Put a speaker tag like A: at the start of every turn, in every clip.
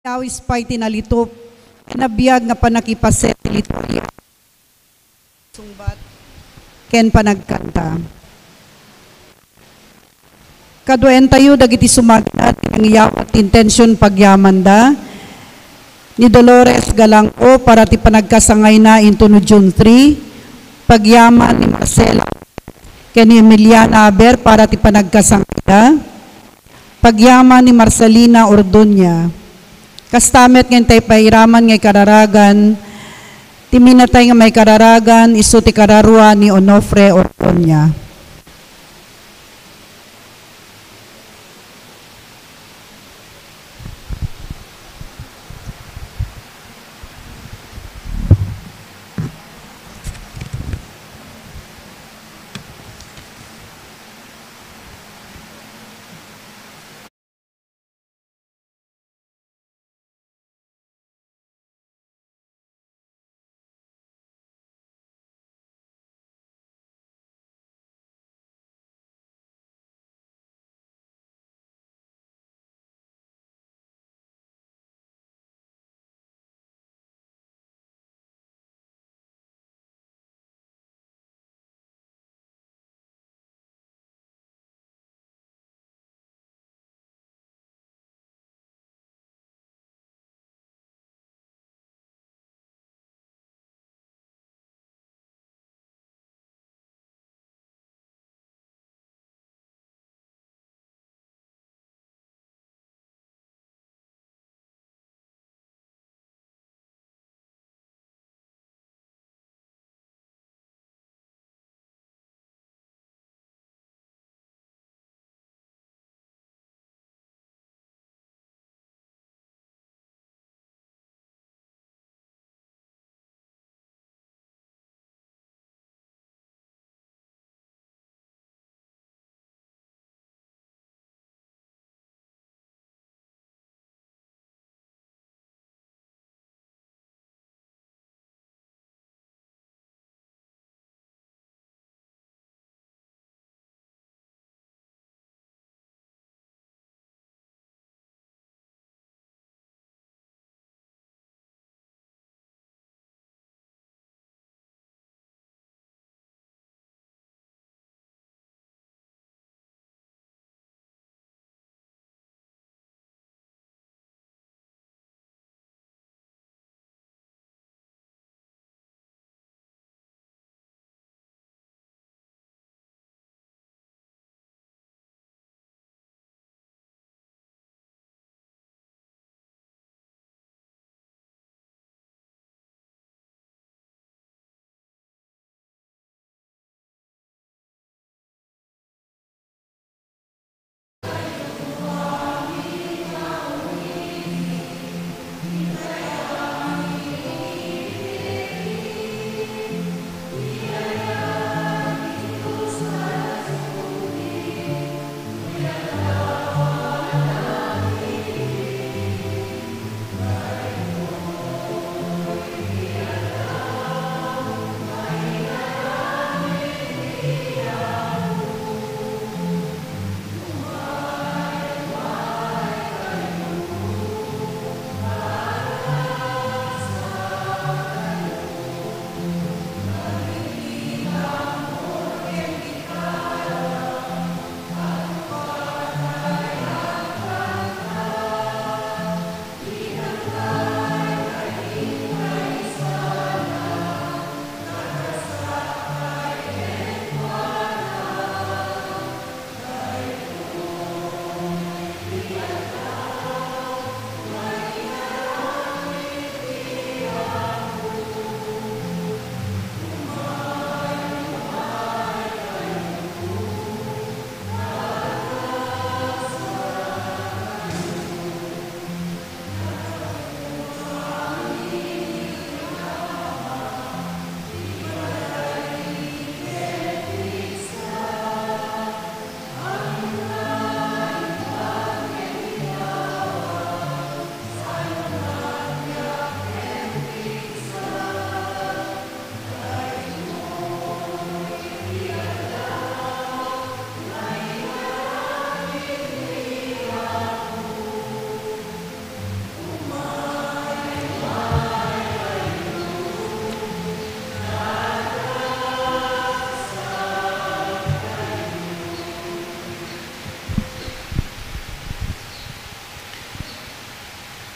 A: Awis pa'y tinalitop, nabiyag nga panakipaset teritorya. Sungbat, ken panagkanta. Kaduen tayo dagiti sumagnat ang iyawat intensyon pagyaman da ni Dolores Galangco para ti panagkasangay na into no June 3, pagyaman ni Marcela ken ni Emiliana Aber para ti panagkasangay da, pagyaman ni Marcelina Ordonia. Kastamet ngayon tayo pairaman ngay kararagan, timinatay nga may kararagan, iso ti kararua ni Onofre Ordonia.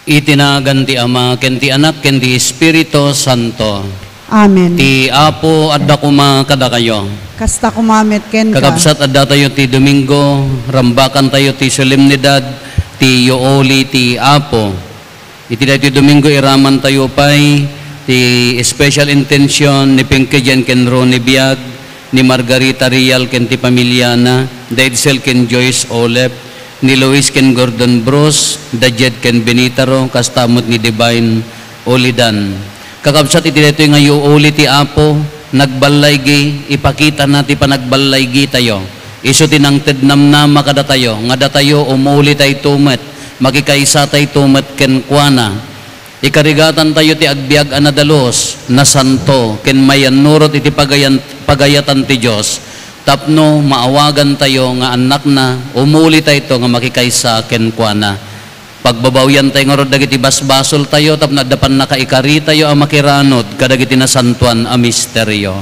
B: Itinagan ti Ama, ken ti Anak, ken ti Espiritu Santo.
A: Amen.
B: Ti Apo adda kuma kada kayo.
A: Kasta kumamit ken ka.
B: Kakabsat adda tayo ti Domingo, rambakan tayo ti solemnidad, ti Yooli ti Apo. Iti ti Domingo iraman tayo pay ti special intention ni Pinkedyan ken Ronnie Biag, ni Margarita Rial ken ti pamilya na, Daidsel ken Joyce Olep, ni Luis ken Gordon Bros, Dajet ken Benitaro, kastamot ni Divine Olidan. Kakabsat iti dito nga Yooli ti Apo, nagbalaygi, ipakita na ti panagbalaygi tayo. Iso tinangted namnama kada tayo, nga da tayo umuli tayo tumet, makikaisa tayo tumet ken kuana. Ikarigatan tayo ti agbiag anadalos, na santo, ken mayan nurot iti pagayatan ti Diyos. Tapno, maawagan tayo nga anak na, umuli tayo ito nga makikaisa ken kuana. Pagbabawyan tayo nga rod dagiti basbasol tayo, tapno dapan nakaikari tayo ang makiranod, kadagiti na santuan a misteryo.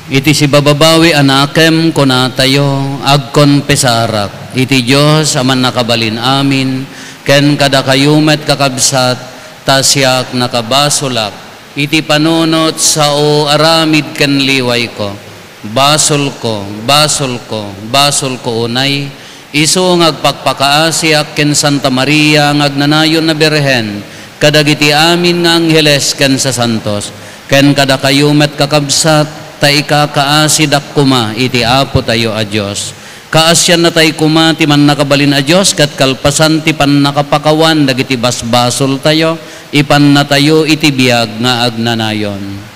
B: Iti si bababawi anakem kuna tayo agkonpesarak. Iti Diyos aman nakabalin amin, ken kada kayumet kakabsat, tasyak nakabasolak. Iti panunot sa o aramid ken liway ko. Basol ko, basol ko, basol ko unay. Iso ngagpakpakaasyak ken Santa Maria ngagnanayon na Birhen, kadagiti amin nga angheles ken sa santos, ken kada kayumet kakabsat, taika kaasidak kuma iti Apo tayo a Diyos. Kaasyan na tayo kuma ti man nakabalin a Diyos, kat kalpasan ti pan nakapakawan dagiti basbasol tayo, ipan na tayo iti biag nga agnanayon.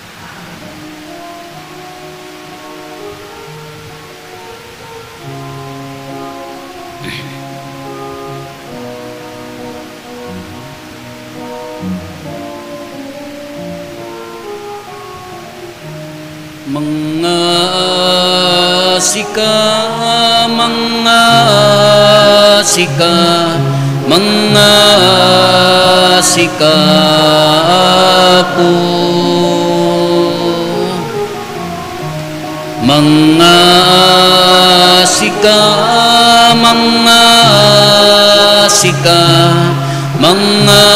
B: Mga sika, mga sika, mga sika po. Mga sika, mga sika, mga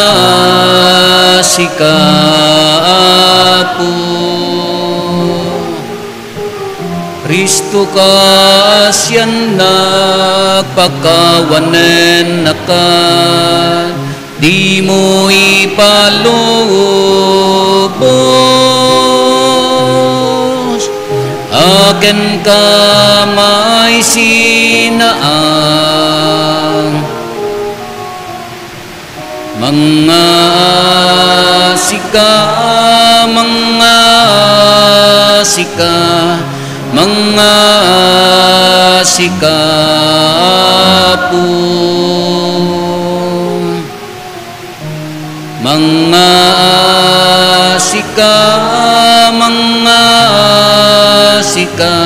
B: sika po. Kristo kasyan nagpakawanen nakan, di mo ipalubos. Aken ka may sinaang, mga sika, mga sika, mga sika po. Mga sika, mga sika,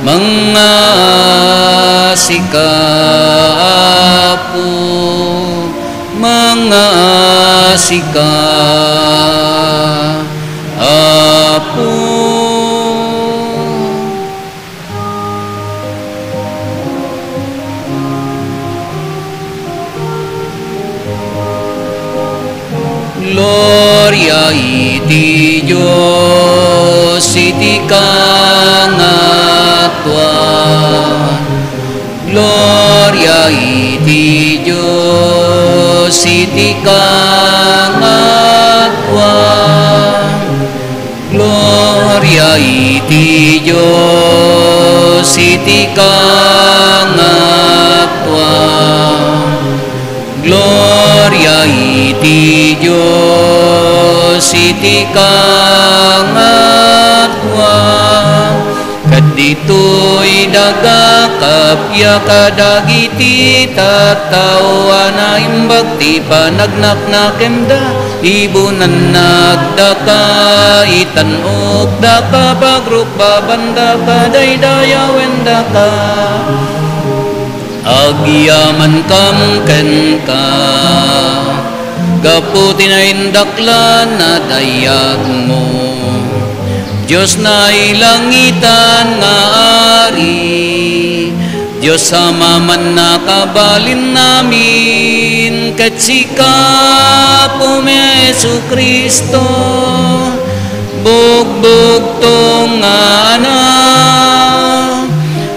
B: mga sika po. Mga sika po. Gloria iti Diyos, iti kangatwa. Gloria iti Diyos, iti kangatwa. Gloria iti Diyos, iti kangatwa. Gloria iti Diyos, iti kangatwa. Kadito'y dagakapya kadagiti tattawa na imbag ti panagnaknakemda, ibunan nagdaka itanok daka pagrukba banda kadaydayawen daka. Agyaman kam ken ka, gaputi na indaklan na dayag mo. Diyos na ilangitan nga ari, Diyos Ama man nakabalin namin, ket sika po Jesu Kristo, bugbog tong anak,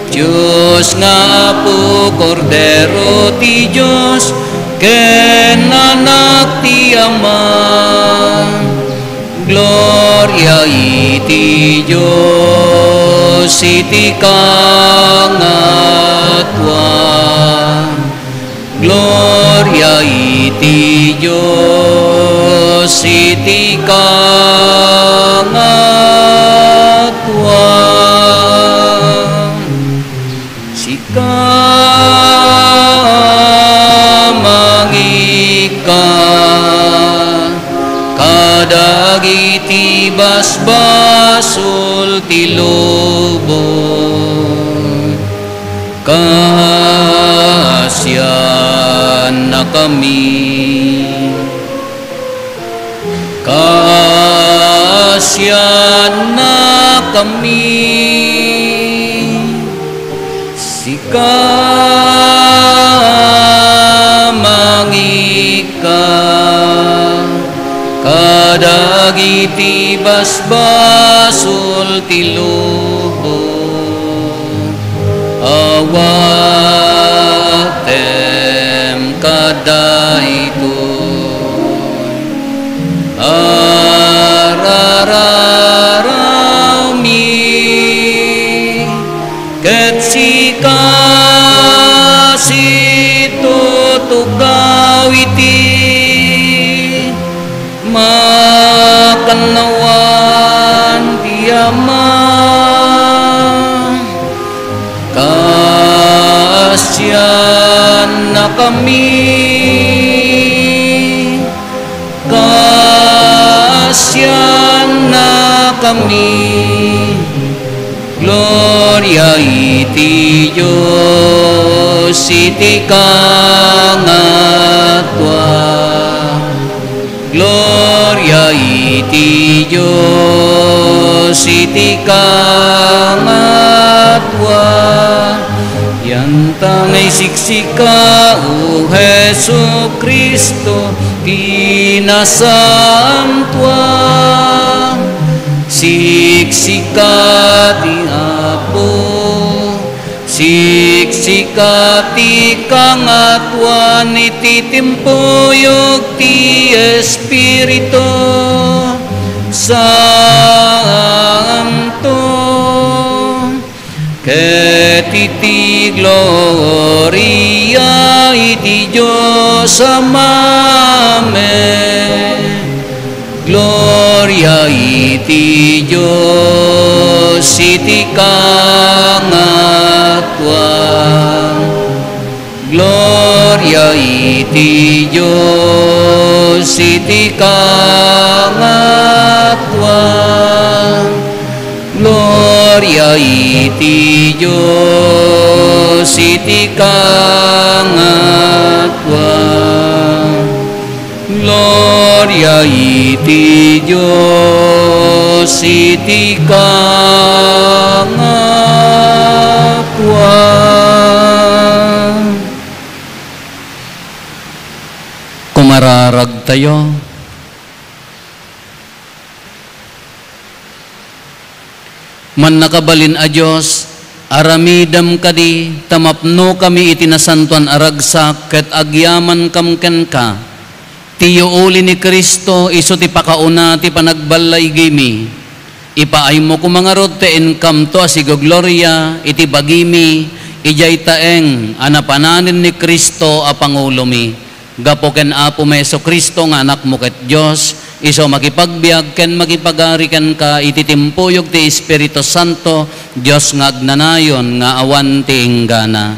B: Diyos nga po Kordero ti Diyos, ken anak ti Ama, gloria iti Diyos iti kangatwa, gloria iti Diyos iti kangatwa. Sika mangika kadagiti basbasul ti lubong, kasyan na kami, kasyan na kami, sika mangika kadagiti basbasul ti lubong, awatem kadaytoy, arararami, ket sika situtugaw iti makanawan ti Ama, kasyan na kami, kasyan na kami, gloria iti Diyos iti kangatwa, gloria iti Diyos iti kangatwa, yanta ngay siksika o Jesu Kristo pinasamtua, siksika ti Apo, siksika ti kangatwa iti timpuyog ti Espiritu Santo, ket iti gloria iti Diyos Amamen, gloria iti Diyos iti kangatwa, gloria iti Diyos iti kangatwa, gloria iti Diyos iti kangatwa, gloria iti Diyos iti kangatwa. Kumararag tayo. Man nakabalin a Diyos, aramidam kadi, tamapno kami itinasantuan aragsak, ket agyaman kamken ka, tiyo uli ni Kristo, iso ti pakauna ti panagbalay gimi, ipaay mo kumangarot te income to asigo gloria, iti bagimi, ijay taeng, anapananin ni Kristo a Pangulo mi, gapo ken Apo Meso Kristo nga anak mo ket Diyos, iso makipagbiag ken makipagari ken ka ititimpuyog ti Espiritu Santo, Diyos nga agnanayon nga awan ti inggana.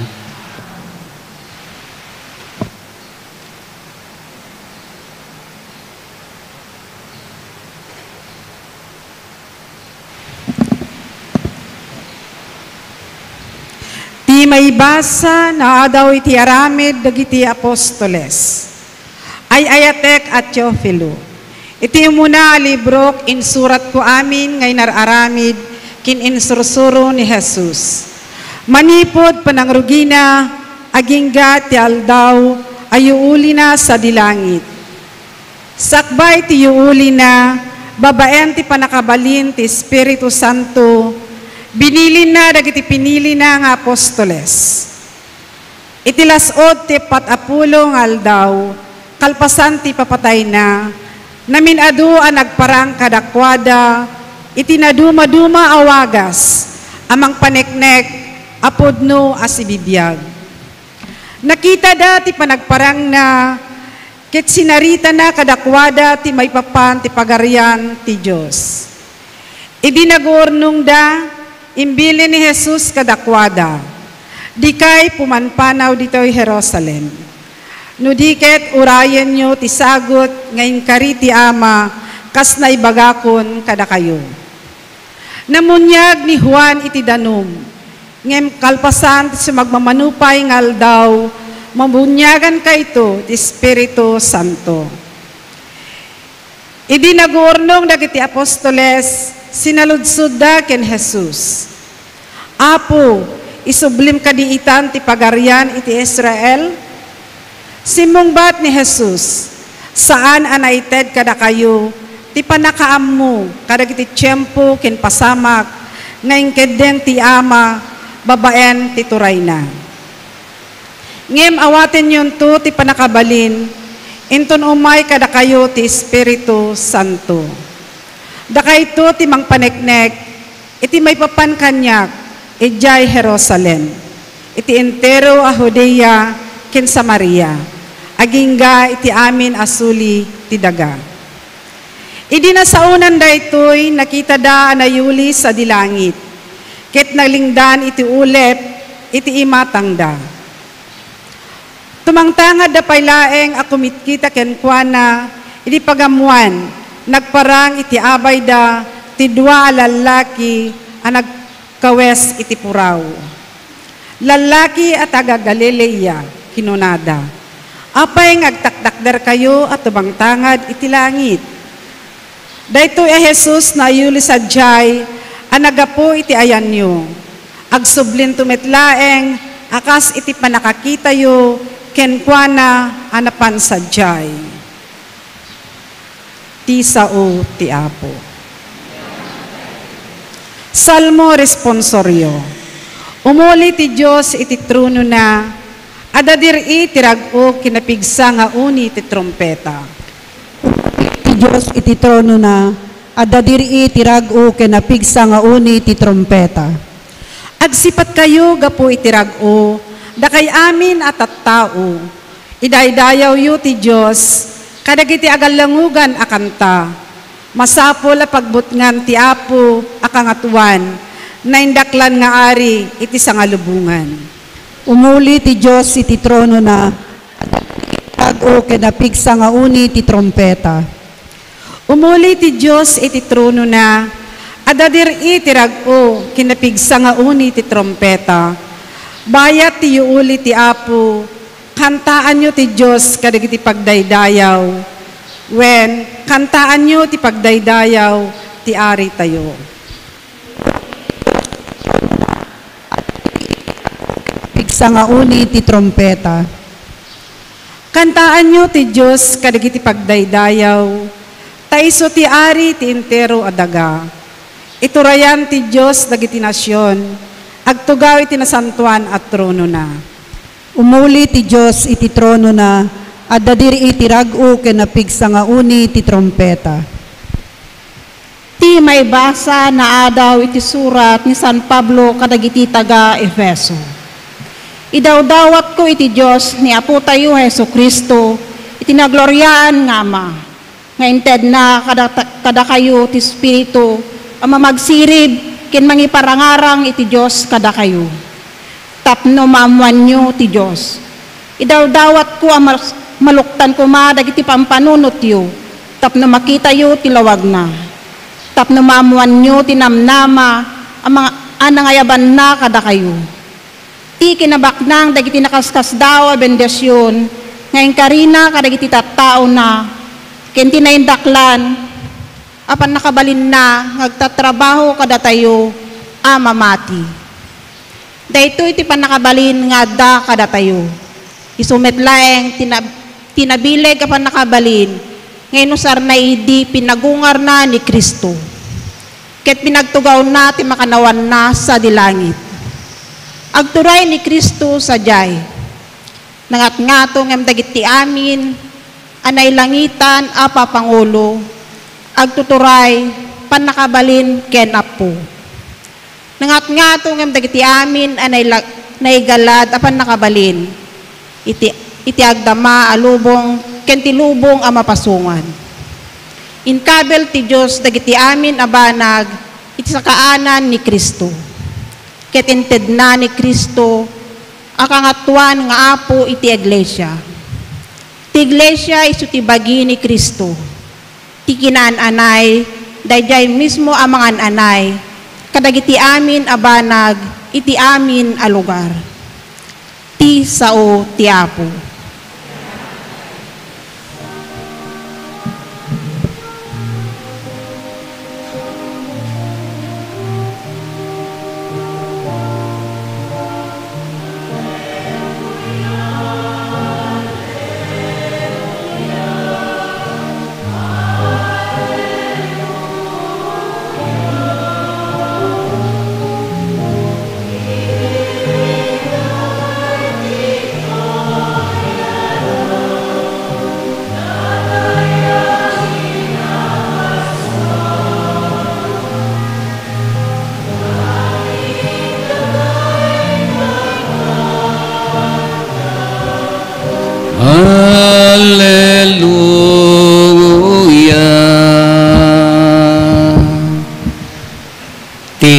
A: Ti may basa na adaw iti aramid dagiti apostoles. Ay ayatek at Teofilo. Iti muna librok insurat ko amin ngay nararamid kin insursuro ni Jesus.
C: Manipod panangrugina, agingga ti aldaw, ayuuli na sa dilangit. Sakbay ti yuuli na, babaen ti panakabalin ti Espiritu Santo, binilin na dagiti pinili na nga apostoles. Itilasod ti patapulong aldaw, kalpasan ti papatay na, naminadu ang nagparang kadakwada, itinaduma-duma awagas, amang paneknek, apodno asibibiyag. Nakita dati panagparang na, ket sinarita na kadakwada ti may papan ti pagarian ti Diyos. Idinagurnong da, imbili ni Jesus kadakwada, di kay pumanpanaw dito'y Jerusalem. No diket urayan nyo ti sagot ngayon kari ti ama, kas na ibagakon kada kayo. Namunyag ni Juan iti danum, ngem kalpasan ti magmamanupay ngal daw, mabunyagan ka ito ti Espiritu Santo. Idinagurnong dagiti apostoles, sinaludsud da ken Jesus. Apo, isublim kadiitan ti pagarian iti Israel? Simungbat ni Jesus, saan anaited kada kayo, ti panakaam mo, kadagiti tiyempo ken pasamak, ngayon kedeng ti ama, babaen ti turay na. Ngem awaten yun to ti panakabalin, inton umay kada kayo ti Espiritu Santo. Dakay to ti mangpaneknek, iti may papan kanyak, ijay Jerusalem, iti entero a Judea ken Samaria, agingga iti amin asuli ti daga. Idi na saunan da ito'y nakita da anayuli sa dilangit, ket nalingdan iti ulep, iti imatang da. Tumangtangad da paylaeng akumitkita ken kuana, iti pagamuan, nagparang iti abay da, ti dua lalaki, ang nagkawes iti puraw. Lalaki at taga Galilea, kinunada. Apay ngagtakdakder kayo at tumangtangad iti langit. Dayto Jesus na ayuli sa jay, anagapo iti ayan nyo. Agsublin tumetlaeng, akas iti panakakita yo, kenkwana anapan sa jay. Ti sao ti Apo. Salmo responsorio. Umuli ti Diyos iti trono na, adadiri ti rag-o kinapigsa nga uni ti trompeta.
A: Ti Diyos iti trono na, adadiri ti rag-o kinapigsa nga uni ti trompeta.
C: Agsipat kayo gapo iti rag-o, dakay amin at tao. Idaydayaw yu ti Diyos, kadagiti agalangugan akanta. Masapol a pagbutngan ti Apo akangatuan, na indaklan nga ari iti sangalubungan.
A: Umuli ti Diyos iti trono na, rag-o kinapigsa nga uni ti trompeta.
C: Umuli ti Diyos iti trono na, adadiri ti rag-o kinapigsa nga uni ti trompeta. Bayat ti yuuli ti Apo, kantaan nyo ti Diyos kadagiti pagdaydayaw. When kantaan nyo ti pagdaydayaw, ti ari tayo.
A: Pigsa nga uni ti trompeta.
C: Kantaan nyo ti Diyos kadagiti pagdaydayaw, taiso ti ari ti entero adaga. Iturayan ti Diyos dagiti nasyon, agtugaw iti nasantuan at trono na.
A: Umuli ti Diyos iti trono na, adadiri iti rag-o kinapigsa nga uni ti trompeta.
D: Ti may basa na adaw iti surat ni San Pablo kadagiti taga Efeso. Idawdawat ko iti Diyos ni Apo tayo Heso Kristo, iti nagloryaan nga Ama, nga inted na kada kayo ti Espiritu, ang mamagsirib ken mangiparangarang iti Diyos kada kayo. Tapno maamuan nyo ti Diyos. Idawdawat ko ang maluktan ko dagiti pampanunot yo, tapno makita yo ti lawag na. Tapno maamuan nyo ti namnama, ang mga anangayaban na kada kayo. Ti kinabaknang dagiti nakaskas daw a bendasyon, ngayon karina kadagiti tattao na, ken tinaindaklan, apan nakabalin na, ngagtatrabaho kada tayo, amamati. Daytoy iti panakabalin nga adda kadatayo. Isumet laeng tinabileg ka panakabalin ngayon usar na idi pinagungar na ni Kristo. Ket pinagtugaw na ti makanawan na sa dilangit. Agturay ni Kristo sa jay. Nangat-ngato ngem dagiti amin anay langitan apa pangulo. Agtuturay panakabalin ken apo. Nangat-ngato ngem dagiti amin anay naigalad apan nakabalin. Iti agdama alubong ken ti lubong a mapasungan. Inkabel ti Dios dagiti amin abanag iti sakaanan ni Kristo. Ket inted na ni Kristo akangatuan nga apo iti iglesia. Ti iglesia isu ti bagi ni Kristo. Ti kinaan-anay dayjay mismo amangan anay kadagiti amin abanag iti amin a lugar. Ti sao ti apo.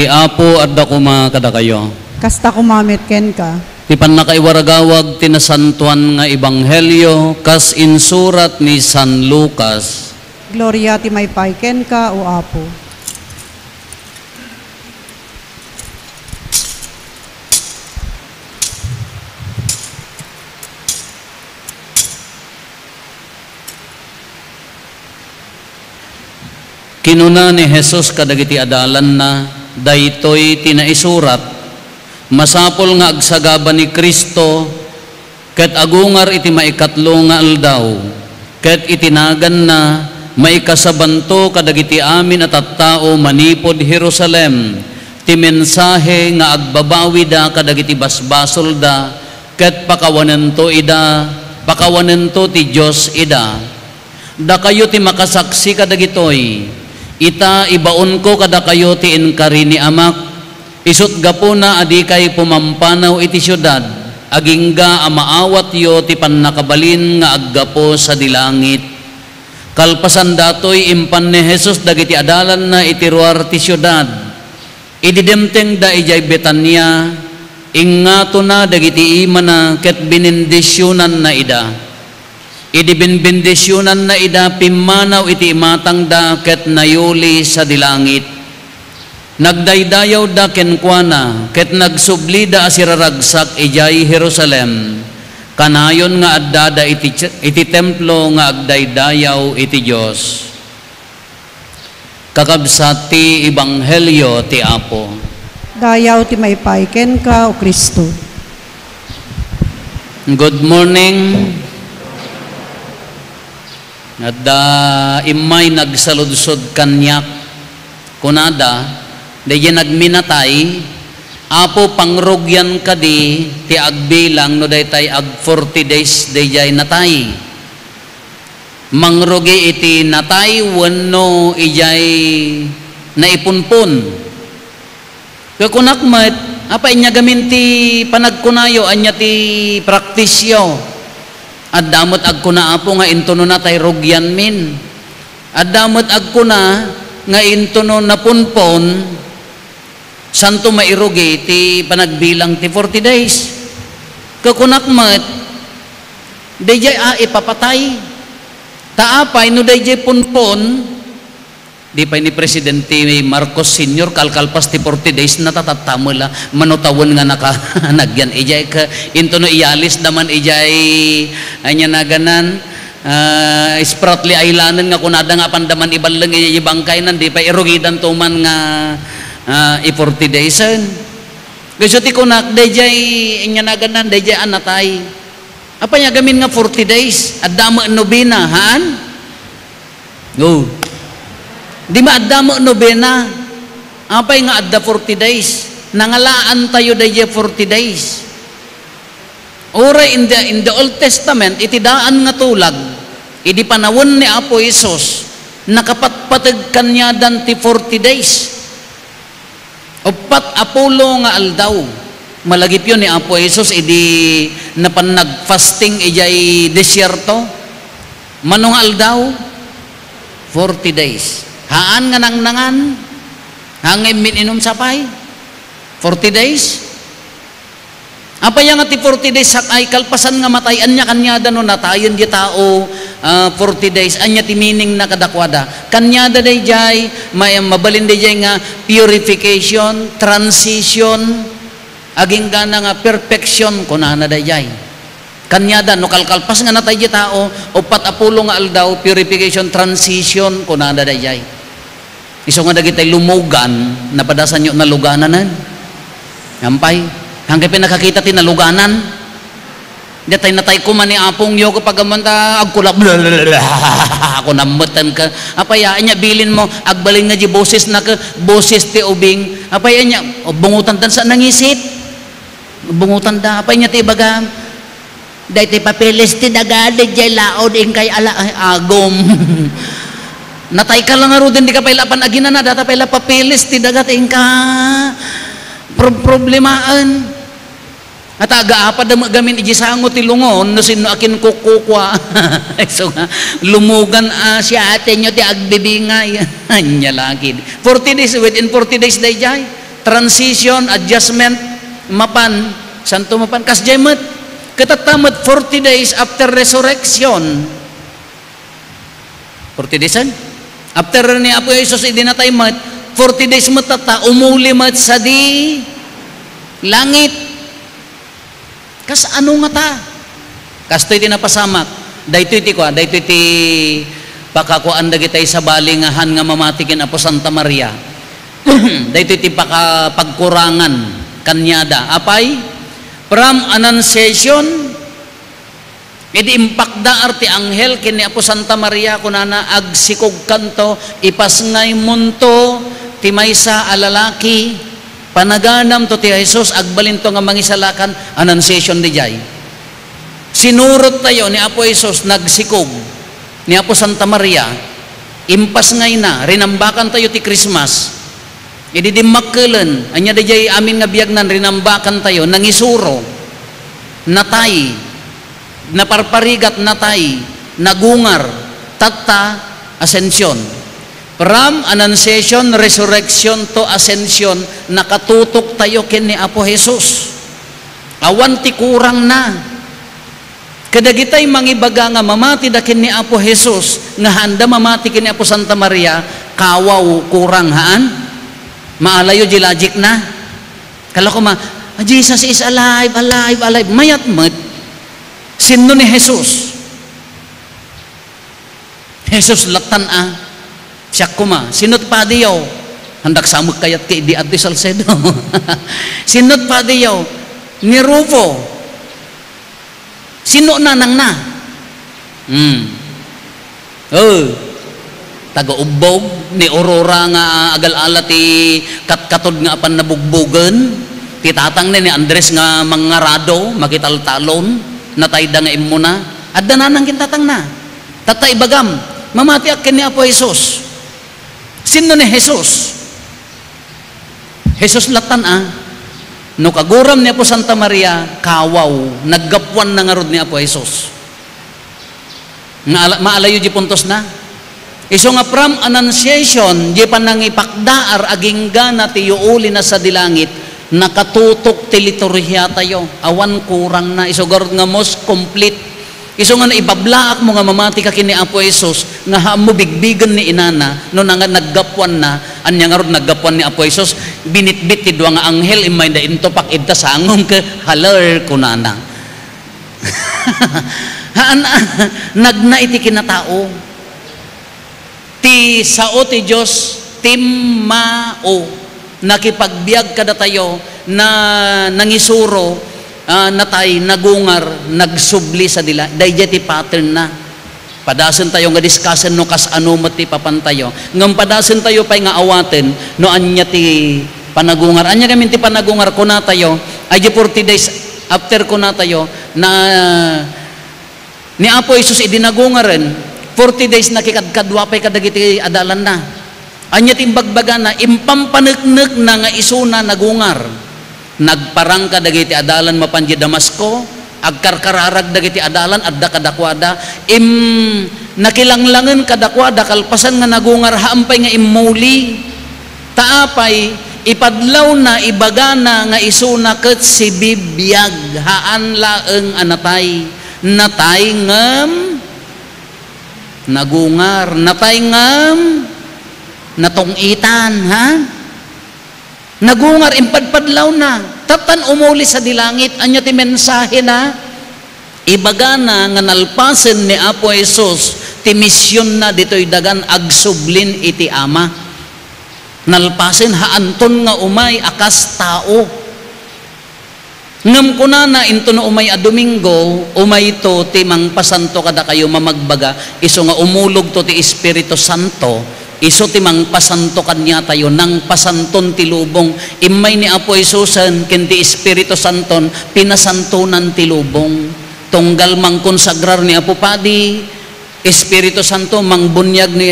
B: Apo adda kuma kada kayo.
A: Kasta kumamit ken ka.
B: Ti pannakaiwaragawag tinasantuan nga ebanghelyo kas insurat ni San Lucas.
A: Gloria ti maypay ken ka o Apo.
B: Kinuna ni Jesus kadagiti adalan na daytoy tinaisurat masapol nga agsagaba ni Kristo ket agungar iti maikatlo nga aldaw ket itinagan na maikasabanto kadagiti amin at tattao manipod Jerusalem ti mensahe nga agbabawi da kadagiti basbasol da ket pakawanento ti Dios ida da kayo ti makasaksi kadagitoy. Ita ibaon ko kada kayo ti inkari ni amak, isut gapuna adi kay pumampanaw iti syudad, agingga amaawat yo ti pannakabalin nga aggapo sa dilangit. Kalpasan datoy impan ni Jesus dagiti adalan na itiruar ti syudad. Ididemteng da ijay Betania, ingato na dagiti imana ket binindisyonan na ida. Idibinbindisyonan na ida pimanaw iti imatang da ket nayuli sa dilangit. Nagdaydayaw da kenkwana ket nagsubli da asiraragsak ijay Jerusalem. Kanayon nga addada iti templo nga agdaydayaw iti Dios. Kakabsat ti ebanghelyo ti Apo.
A: Dayaw ti maypay ken ka o Kristo.
B: Good morning. Adda imay nagsaludsod kanyak kunada dayan nagminatay Apo pangrugyan kadi ti agbilang no daytay ag 40 days dayjay natay mangrugi iti natay wenno ijay naipunpun kakunakmat apa inya gamin ti panagkunayo anya ti praktisyo. Addamot agkuna Apo nga intono na tay rugyan min. Addamot agkuna nga intono na punpon santo mairugi ti panagbilang ti 40 days. Kakunakmat dayjay ipapatay. Taapay no dayjay punpon di pa ni Presidente Marcos Sr. kalkalpas ti 40 days natatatamo la manutawon nga nakanagyan ijay ka into no iyalis daman ijay anya naganan spratly aylanan nga kunada nga pandaman ibalang ijay bangkay nan di pa irugidan tuman nga i 40 days Gusto ti kunak, dayjay inyanaganan, dayjay anatay. Apa niya gamin nga 40 days? Adama nobena, haan? Go. Di ba adama nobena? Apay nga adda 40 days? Nangalaan tayo dayjay 40 days. Ora in the Old Testament, itidaan nga tulag, idi panawon ni Apo Isos, nakapatpatag kanyadan ti 40 days. Upat Apollo nga aldaw, malagip yun ni Apo Isos, idi napanag-fasting ijay desyerto. Manong aldaw? 40 days. Haan nga nangnangan? Hangay mininom sapay? 40 days? Apa yang ati 40 days ay kalpasan nga matay anya kanyada no natayon di tao 40 days anya ti meaning na kadakwada kanyada day jay may mabalin day jay nga purification, transition, aging gana nga perfection kunana day jay kanyada no kalkalpas nga natay di tao upat Apollo nga aldaw purification, transition kunana day jay iso nga dagitay lumugan napadasan nyo na lugananan ampay hanggang pinakakita tinaluganan. Datay natay ko man ni apong yo kapag amanta agkulak ako namutan ka. Apaya nya bilin mo agbalin nga di boses na ka boses ti ubing. Apaya nya bungutan tan sa nangisit. Bungutan da apay nya ti baga. Day ti papeles ti dagade jay laod ing kay ala agom. Natay ka lang aro din di ka pailapan agina na data paila papeles ti dagat ing ka problemaan. At aga-apad na magamin ijisango ti lungon no sino akin kukukwa. So nga lumugan siya ate nyo ti agbibingay. Anya lagi. 40 days within 40 days day jay. Transition, adjustment, mapan, santo mapan kas jaymet. Katatamat 40 days after resurrection. 40 days an? After ni Apo Jesus idinatay mat 40 days matata umuli mat sa di langit. Kas ano nga ta? Kas to'y tinapasamak. Daytoy ti kwa, daytoy ti pakakuan dagitay sa balingahan nga mamatikin Apo Santa Maria. Daytoy ti pagkurangan kanyada. Apay, from annunciation, idi impakda arti anghel kini Apo Santa Maria kunana agsikog kanto ipasngay munto ti maysa alalaki. Panaganam to ti Jesus agbalin to nga mangisalakan annunciation di jay. Sinurot tayo ni Apo Jesus nagsikog ni Apo Santa Maria impas ngay na rinambakan tayo ti Christmas idi di makkelan anya di jay amin nga biyagnan rinambakan tayo nangisuro natay naparparigat natay nagungar tatta ascension. From annunciation, resurrection to ascension, nakatutok tayo kin ni Apo Jesus. Awan ti kurang na. Kadagitay mangibaga nga mamati da kin ni Apo Jesus, nga handa mamati kin ni Apo Santa Maria, kawaw kurang haan. Maalayo di logic na. Kala ko Jesus is alive, alive, alive. Mayat mat. Sino ni Jesus? Jesus latan siya kuma, sinot pa diyaw, handak samag kayat kay di Ate Salcedo. Sinot pa diyaw, ni Rufo, sino nanang na? Taga-ubog, ni Aurora nga agal-ala ti katkatod nga apan nabugbugan, ti tatang ni Andres nga mangarado, makitaltalon, natayda nga imuna, adda na nang kintatang na. Tatay bagam, mamati akin ni Apo Jesus. Sino ni Jesus? Jesus latan no kaguram ni Apo Santa Maria kawaw naggapwan na nga rod ni Apo Jesus maalayo di puntos na iso nga from annunciation di pa nang ipakdaar aging gana ti yuuli na sa dilangit nakatutok ti liturhiya tayo awan kurang na iso garod nga most complete iso nga naibablaak mo nga mamati ka kini Apo Jesus nga hamo bigbigan ni inana no nga naggapwan na anya nga rod naggapwan ni Apo Jesus binitbit ti duwa nga anghel imay da into pakidta sangom ka haler kunana haan nagna iti kinatao ti sao ti Dios timmao nakipagbiag kada tayo na nangisuro natay nagungar nagsubli sa dila dayjay ti pattern na padasen tayo nga discussion no kas ano mo ti papantayo ngam padasen tayo pay nga awaten no anya ti panagungar anya gamin ti panagungar kuna tayo ay 40 days after kuna tayo na ni Apo Isus idinagungaren 40 days nakikadkadwa pay kadagiti adalan na anya ti bagbaga na impampaneknek na nga isuna nagungar nagparang kadagiti adalan mapanji Damasco agkarkararag dagiti adalan adda kadakwada nakilanglangen kadakwada kalpasan nga nagungar haampay nga immuli taapay ipadlaw na ibagana nga isuna ket si bibiyag haan laeng anatay natay ngem nagungar natay ngem natungitan ha nagungar impadpadlaw na tatan umuli sa dilangit anya ti mensahe na ibagana nga nalpasen ni Apo Jesus ti misyon na ditoy dagan agsublin iti Ama nalpasen haanton nga umay akas tao ngem kunana into no umay a Domingo umay to ti mangpasanto kada kayo mamagbaga iso nga umulog to ti Espiritu Santo iso ti mangpasanto kanya tayo nang pasanton ti lubong imay ni Apo Jesusen ken ti Espiritu Santon pinasantunan ti lubong tunggal mangkonsagrar ni Apo Padi Espiritu Santo mangbunyag ni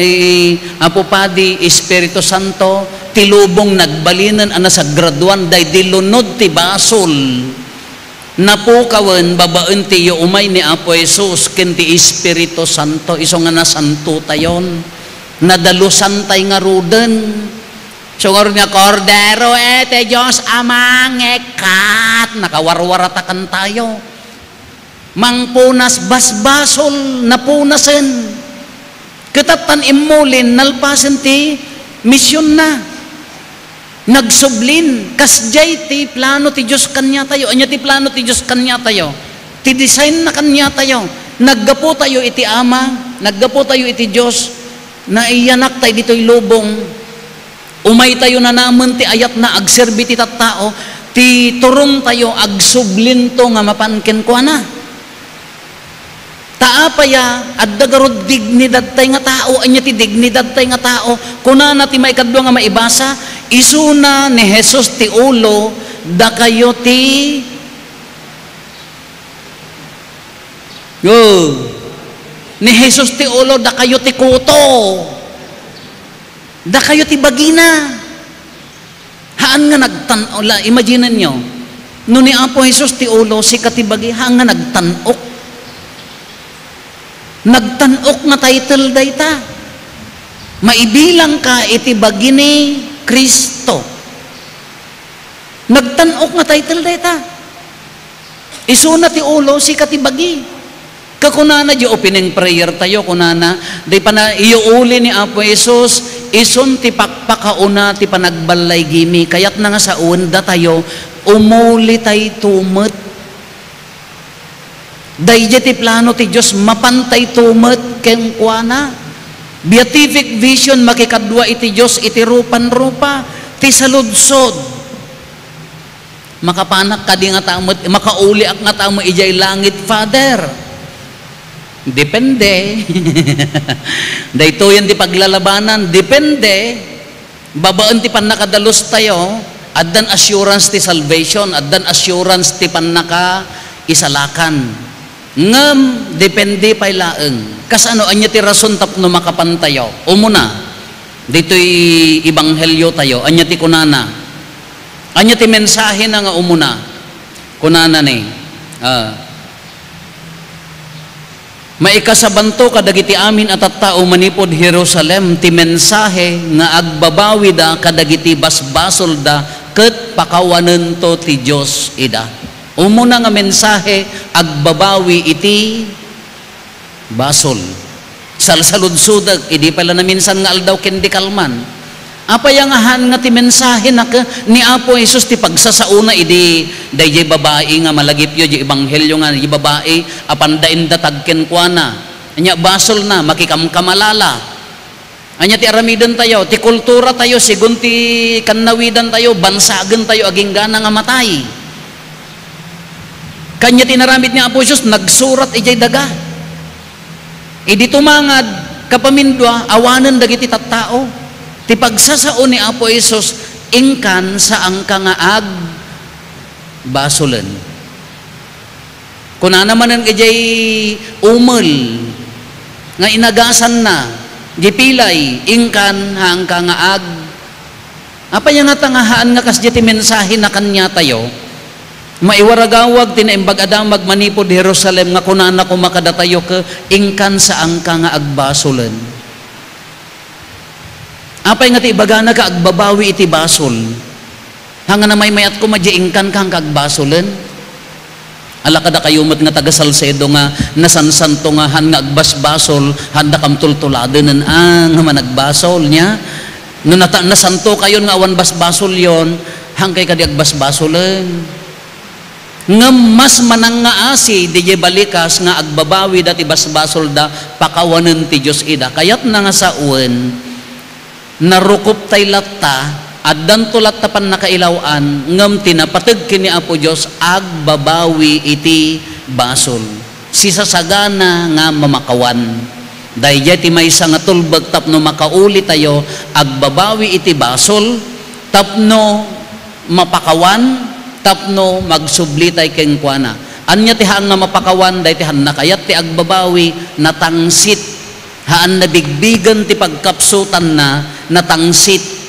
B: Apo Padi Espiritu Santo ti lubong nagbalinan ana sa graduan day dilunod ti basol napukawen babaen ti umay ni Apo Jesus ken ti Espiritu Santo iso nga nasanto tayon nadalusan tay nga ruden sungar niya kordero ete Diyos amang ekat nakawarwaratakan tayo mangpunas basbasol napunasen ketatan imulin nalpasen ti misyon na nagsublin kasjay ti plano ti Diyos kanya tayo anya ti plano ti Diyos kanya tayo ti design na kanya tayo naggapo tayo iti Ama naggapo tayo iti Diyos na iyanak tayo dito'y lubong umay tayo na naman ti ayat na agserbi ti tattao ti turong tayo agsublinto nga mapanken ko na taapaya addagarod dignidad tayo nga tao anya ti dignidad tayo nga tao kunana ti maikadwa nga maibasa isuna ni Jesus ti ulo da kayo ti ni Jesus ti ulo da kayo ti kuto da kayo ti bagina haan nga nagtan-o imagine nyo no ni Apo Jesus ti ulo si katibagi haan nga nagtan-ok nga title dayta maibilang ka iti bagini Kristo nagtan-ok nga title dayta isuna ti ulo si katibagi kakunana di opening prayer tayo kunana di pa na iuuli ni Apo Jesus ison ti pakpakauna ti panagbalay gimi kayat na nga sa unda tayo umuli tayo tumet dayjay ti plano ti Diyos mapantay tumet ken kuana beatific vision makikadwa iti Diyos iti rupan-rupa ti saludsod makapanak ka di nga tamet makauli ak nga tamo ijay langit Father depende dayto yan ti paglalabanan depende babaan ti panakadalos tayo addan assurance ti salvation addan assurance ti panaka isalakan ngem depende pay laeng kasano anya ti rason tapno makapantayo umuna dito'y ibanghelyo tayo anya ti kunana anya ti mensahe na nga umuna kunana ni maikasabanto kadagiti amin at tao manipod Jerusalem ti mensahe nga agbabawi da kadagiti basbasol da ket pakawanen to ti Dios ida umuna nga mensahe agbabawi iti basol salsaludsudag idi pala na minsan nga aldaw ken di kalman apayangahan nga ti mensahe na ni Apo Jesus ti pagsasauna idi dayjay babae nga malagipyo di ebanghelyo nga di babae apan dain da tagken kuana anya basol na makikamkamalala Anya ti aramidan tayo, ti kultura tayo, sigun ti kanawidan tayo, bansagan tayo, aging gana nga matay. Kanya tinaramid ni Apo Diyos, nagsurat ijay daga. Idi tumangad, kapamindwa, awanan dagiti tattao. Ti pagsasao ni Apo Isos, ingkan sa angka nga ag basulen. Kuna naman ang ijay umel, nga inagasan na, gipilay, ingkan, hangka nga ag. Apa yung nga tangahaan nga kasdi ti mensahe na kanya tayo, maiwaragawag tinaimbag adamag manipod Jerusalem nga kunana ko makadatayo ke ingkan sa angka nga agbasulen. Apa yung nga ti ibagana ka agbabawi iti basol, hanga na may mayat ko madya ingkan ka hangka agbasulen. Ala kada kayo mat nga taga Salcedo nga nasansanto nga han nga agbasbasol handa kam tultuladen nga managbasol nya no nasanto kayo nga awan basbasol yon hangkay kadi agbasbasolen nga mas manang nga asi di balikas nga agbabawi dati basbasol da pakawanen ti Dios ida kayat na nga sa uwen narukop tay latta addan tulat tapan nakailawan ngem tinapateg kini Apo Dios agbabawi iti basol sisasagana nga mamakawan dayjay ti maysa nga tulbag tapno makauli tayo agbabawi iti basol tapno mapakawan tapno magsubli tay ken kuana anya ti haan nga mapakawan day ti han nakayat ti agbabawi natangsit haan nabigbigan ti pagkapsutan na natangsit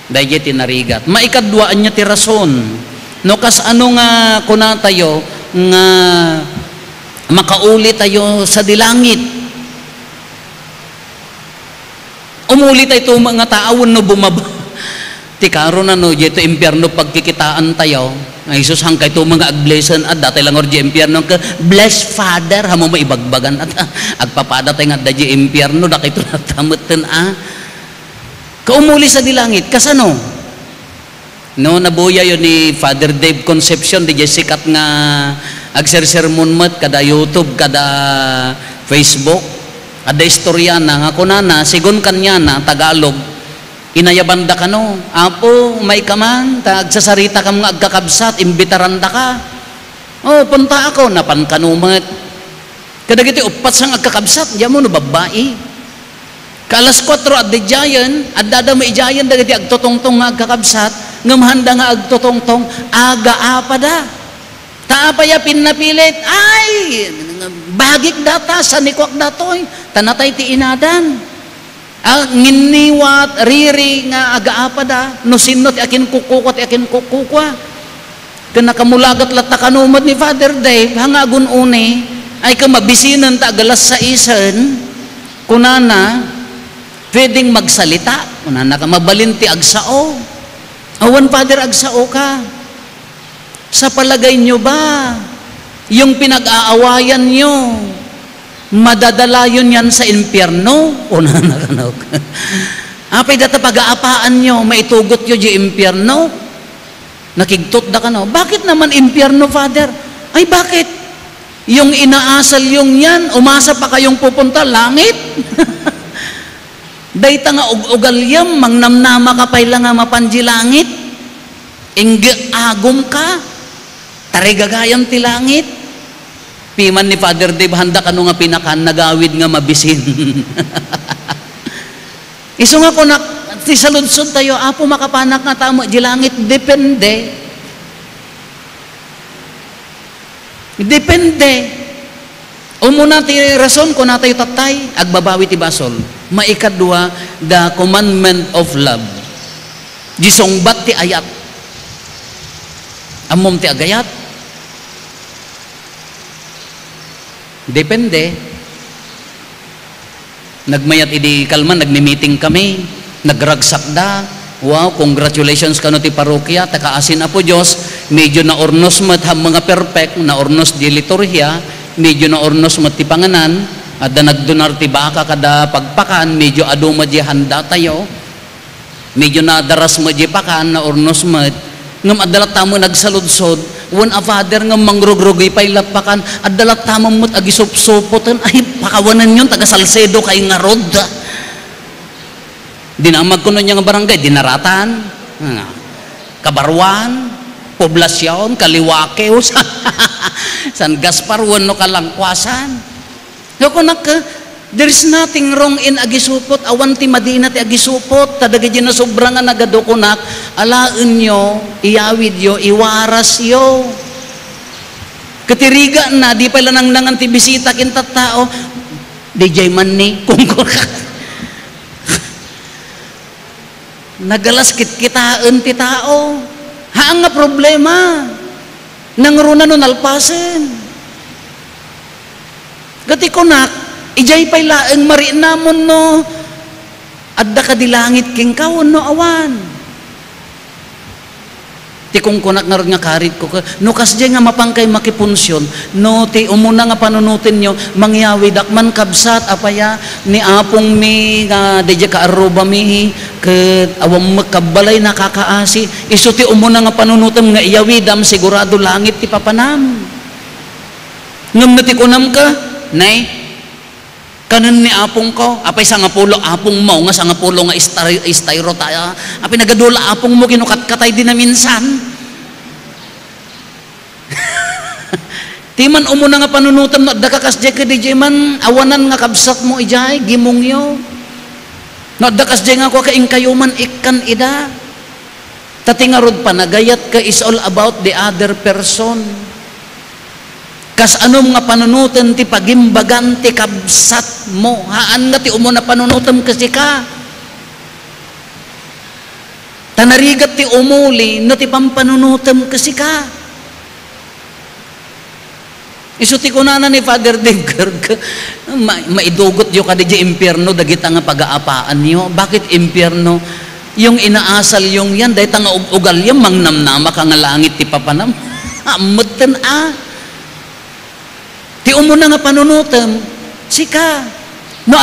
B: dahil tinarigat. Maikadwaan niya ti rason. No, kas ano nga kuna tayo, nga makauli tayo sa dilangit. Umuli tayo ito mga taawon no bumaba. Ti karo na no, dito impyerno pagkikitaan tayo. Ay Isus hangkay ito mga agblessan at dati lang ordi impyerno ka, bless Father, hamo maibagbagan at agpapada tayo nga dati impyerno, daki ito natamutin kaumuli sa dilangit, kasano? No, nabuya yun ni Father Dave Concepcion, di sikat nga agsersermon mat, kada YouTube, kada Facebook, kada istorya na, nga kunana, sigun kanya na, Tagalog, inayabanda ka no, Apo, may kaman, tagsasarita ka mga agkakabsat, imbitaranda ka. Oh, punta ako, napankanumat. Kadagiti, upat sang agkakabsat, diyan mo, no, babae. Kalas 4 at di jayan, at dada may jayan dagiti agtutongtong nga agkakabsat, ngamhanda nga agtutongtong, aga-apada. Taapaya pinapilit, ay, bagik data, sanikwak datoy, tanatay ti inadan. Nginiwat, riri nga aga-apada, no sinot, akin kukukot, akin kukukwa. Kanakamulagat latta kanumad ni Father Dave, hangagun une, ay kamabisinan ta agalas sa isen, kunana, pwedeng magsalita, kunana ka mabalinti agsao. Awan Father agsao ka. Sa palagay nyo ba, yung pinag-aawayan nyo, madadala yun yan sa impyerno? Kunana ka na. Apay data pag-aapaan nyo, maitugot yun yung impyerno? Nakigtot da ka na. Bakit naman impyerno, Father? Ay bakit? Yung inaasal yung yan, umasa pa kayong pupunta, langit? Dayta nga ugalyam, mangnamnama ka pay lang nga mapanji langit. Ingge agom ka, tarigagayam ti langit. Piman ni Father Dave, handa ka nga pinakan, nagawid nga mabisin. Iso nga ko na, ti saludsod tayo, Apo makapanak nga tamo, di langit, depende. Depende. Umuna ti rason ko na tayo tatay, agbabawi ti basol. Maikadwa, the commandment of love. Gisongbat ti ayat. Amom ti agayat. Depende. Nagmayat idi kalman, nagmi-meeting kami, nagragsak da. Wow, congratulations kano ti parokya, takaasin Apo Diyos, medyo na ornos mat mga perfect, na ornos di liturhya, medyo na ornos mat ti panganan, at da nagdonar ti baka kada pagpakan, medyo ado madya handa tayo, medyo na daras madya pakan, na ornos mat, ngam adalat tamo nagsaludsod, wan a Father ngam mangrogrogay pay latpakan, adalat tamo mo't agisupsupoten, ay pakawanan yun, taga Salcedo kay nga rod. Dinamag ko nun yung barangay, dinaratan, Kabarwan, Poblasyon, Kaliwake, San Gaspar, wano kalangkwasan. There is nothing wrong in agisupot, awan ti Madina ti agisupot, tadagi dyan na sobrang nga nagadukunak, alaan nyo, iyawid yo, iwaras yo. Katiriga na, di pala nang nangan ti bisita kinta tao, di jay man ni, kung nagalas kitaan ti tao. Haang nga problema. Nangruna nun alpasen. Gati ko nak, ijay pa'y laeng mari namon no. Adda ka di langit king kawon no awan. Ti kung kunak nga ron nga karit ko, no kasjay nga mapangkay makipunsyon, no ti umuna nga panunutin nyo, mangyawi dakman kabsat, apaya ni apong mi, nga deja ka aruba mi, ket awang magkabalay nakakaasi, iso ti umuna nga panunutin nga iyawidam, sigurado langit ti papanam. Ngam na ti kunam ka, nay, kanan ni apong ko, apay sa nga pulo apong mo, nga sa nga pulo nga istayro tayo, apay nagadula apong mo, kinukat-katay din na minsan. Timan umuna nga panunutam no, dakakas jay ka di man, awanan nga kabsat mo ijay, gimong yo. No, dakas jay nga ko kaing kayo man ikan ida. Tatingarod pa, nagayat ka is all about the other person. Kas anong nga panunutan ti pagimbagan ti kabsat mo, haan nga ti umuna panunutan kasi ka. Tanarigat ti umuli, no ti pampanunutan kasi ka. Isuti ko na ni Father Digger, maidugot yung kadidya impyerno, dagita nga pag-aapaan niyo. Bakit impyerno? Yung inaasal yung yan, dahil nga ugal yan, mangnamnama ka nga langit ti papanam. Amutan Ti umuna nga panunutam, sika. No,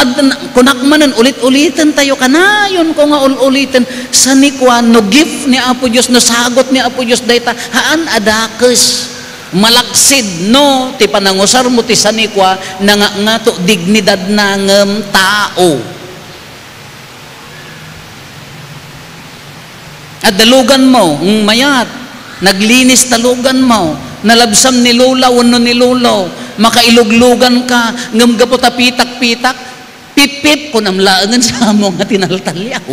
B: kunakmanan, ulit-ulitan tayo ka na, yun ko nga ulitan. Sanikwan, no gift ni Apo Diyos, no sagot ni Apo Diyos, dahil haan adakes. Malaksid no ti panangusar mo ti sanikwa nga to dignidad ng tao. At dalugan mo mayat, naglinis talugan mo, nalabsam ni lula wano ni lulo, makailuglugan ka ngam gapo ta pitak-pitak, pip-pip kun amlaangan sa mo nga tinaltalyaw.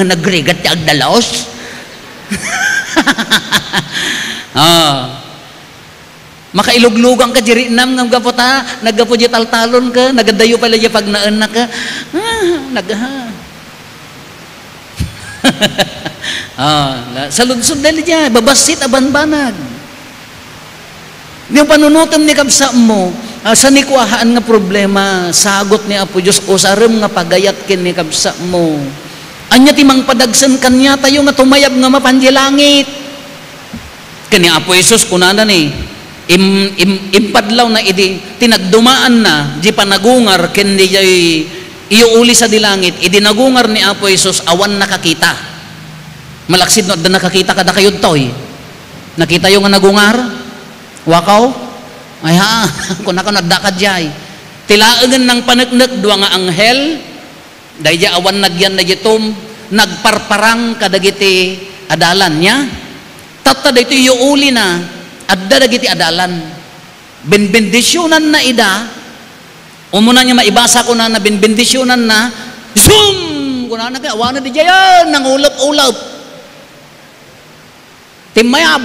B: Nagrigat ti agdalos. Makailuglugan ka diri nam ngam gapo ta, naggapo di taltalon ka, nagadayo pala di pag naanak ka. Saludsod dali diya, babasit abanbanag. Yung panunutan ni kabsa mo, sa nikuahaan nga problema, sagot ni Apo Diyos, o sarem nga pagayat kin ni kabsa mo. Anya timang padagsan kanya tayo nga tumayab nga mapanji langit. Kani Apo Jesus kunana ni, impadlaw na idi tinagdumaan na di panagungar kendi jay iuuli sa dilangit idi nagungar ni Apo Jesus awan nakakita malaksid no da nakakita kada kayod toy nakita yung nga nagungar wakaw ay ha kun ako nadakad jay tilaagan ng paneknek dua nga anghel dayjay awan nagyan na jitom nagparparang kadagiti adalan niya tatta dayto iuuli na adda dagiti adalan benbendisyonan na ida umuna niya maibasa ko na benbendisyonan na zoom kuna na kaya awana di jayan nang ulap-ulap timayab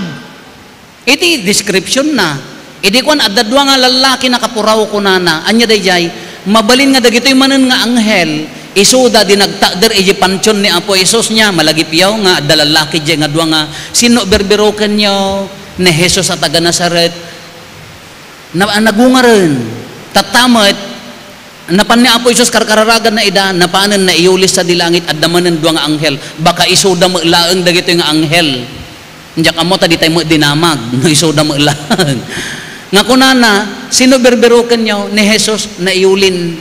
B: iti description na idi kwan adda dua nga lalaki nakapuraw kuna na anya di jay mabalin nga dagitoy manen nga anghel isuda di nagtakder iji pansyon ni Apo Jesus niya malagipyaw nga adda lalaki jay nga dua nga sino berberoken niyo ni Jesus at taga Nazaret na nagungaran tatamot napan ni Apo Jesus karkararagan na ida napanan na iulis sa dilangit at damanan dua nga anghel baka isuda mo laeng dagito nga anghel njak amo ta di tay mo dinamag no isuda mo laeng nga kunana sino berberoken nyo ni Jesus na iulin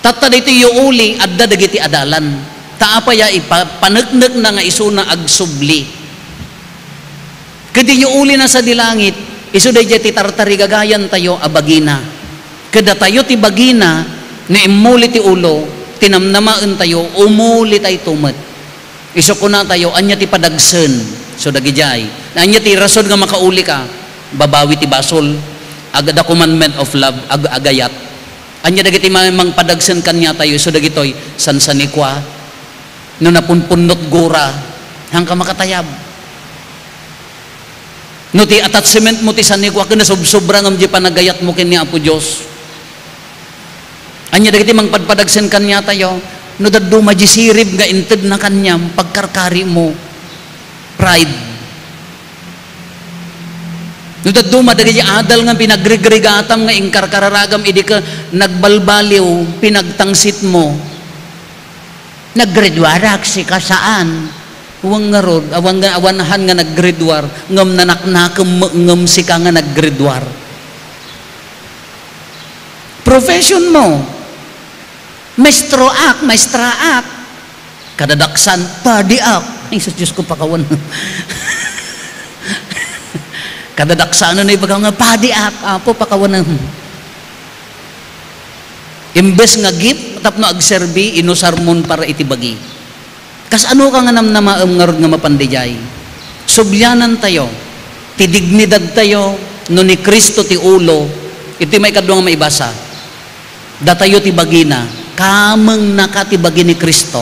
B: tatta dito iuli adda dagiti adalan taapaya ipaneknek na nga isuna agsubli kadi yung uli na sa dilangit, iso day ti tartari gagayan tayo abagina. Kada tayo ti bagina, ni imuli ti ulo, tinamnamaan tayo, umuli tayo tumat. Iso ko na tayo, anya ti padagsen, so dagijay. Anya ti rason nga makauli ka, babawi ti basol, agada commandment of love, agayat. Anya dagiti mang padagsen kanya tayo, so dagitoy, sansanikwa, no napunpunot gura, hangka makatayab. No ti attachment mo ti sanikwa, kena sobrang amji panagayat mo kini Apo Diyos. Anya dagiti mang padpadagsen kanya tayo, no daddo majisirib nga inted na kanyam pagkarkari mo pride. No daddo madagiti adal nga pinagrigrigatam nga ingkarkararagam idi ka nagbalbaliw pinagtangsit mo. Nagredwarak si kasaan. Huwag nga rod, awanahan nga naggredwar, ngam nanaknakam ngam si ka nga naggredwar. Profession mo, maestra ak, kadadaksan, padiak. Ay, sa Diyos ko pakawan. Kadadaksan na ibagaw nga, padiak, apo pakawan. Imbes nga gift, tapno agserbi, inusarmon para itibagi. Kas ano ka nga namnamaam nga rod nga mapandijay. Subyanan tayo, ti dignidad tayo, no ni Kristo ti ulo, iti may kadwa nga maibasa. Datayo ti bagina, kamang nakatibagi ni Kristo.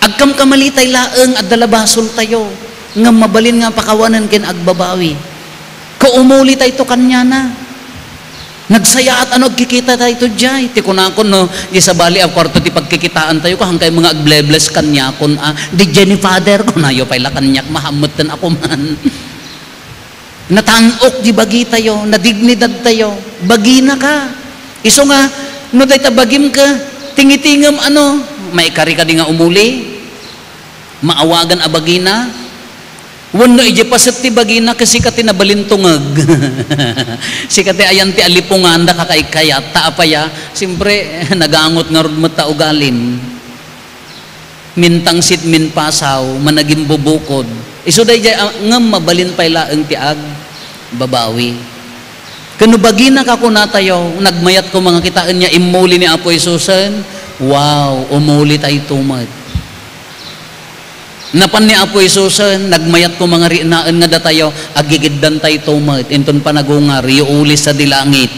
B: Agkam kamalitay laeng at dalabasol tayo, nga mabalin nga pakawanan kin agbabawi. Kaumuli tayo to kanya na. Nagsaya at ano kikita tayo to jay. Ti kunakon no, di sa bali ang kwarto ti pagkikitaan tayo, kahang kayo mga agble-bless kanya kun di Jenny Father ko na yo pala kanyak mahamutan ako man. Natanok di bagi tayo, nadignidad tayo, bagi na ka. Iso nga, no day tabagim ka, tingitingam ano, may kari ka di nga umuli, maawagan a bagina, wano ije pasit ti bagina kasi kati nabalintungag. Si kati ayan ti alipungan da kakaikayat, taapaya, siyempre nagangot nga rod mata ugalin. Mintangsit min pasaw, managing bubukod. Iso day ngam mabalin pay laeng ti ag babawi. Kano bagina ka kuna tayo, nagmayat ko mga kitaan niya, imuli ni Apo Isusan, wow, umuli tayo tumat. Napan ni Apo Isusan, nagmayat ko mga rinaan nga datayo, agigiddan tayo tumat, inton panagungar, iuli sa dilangit.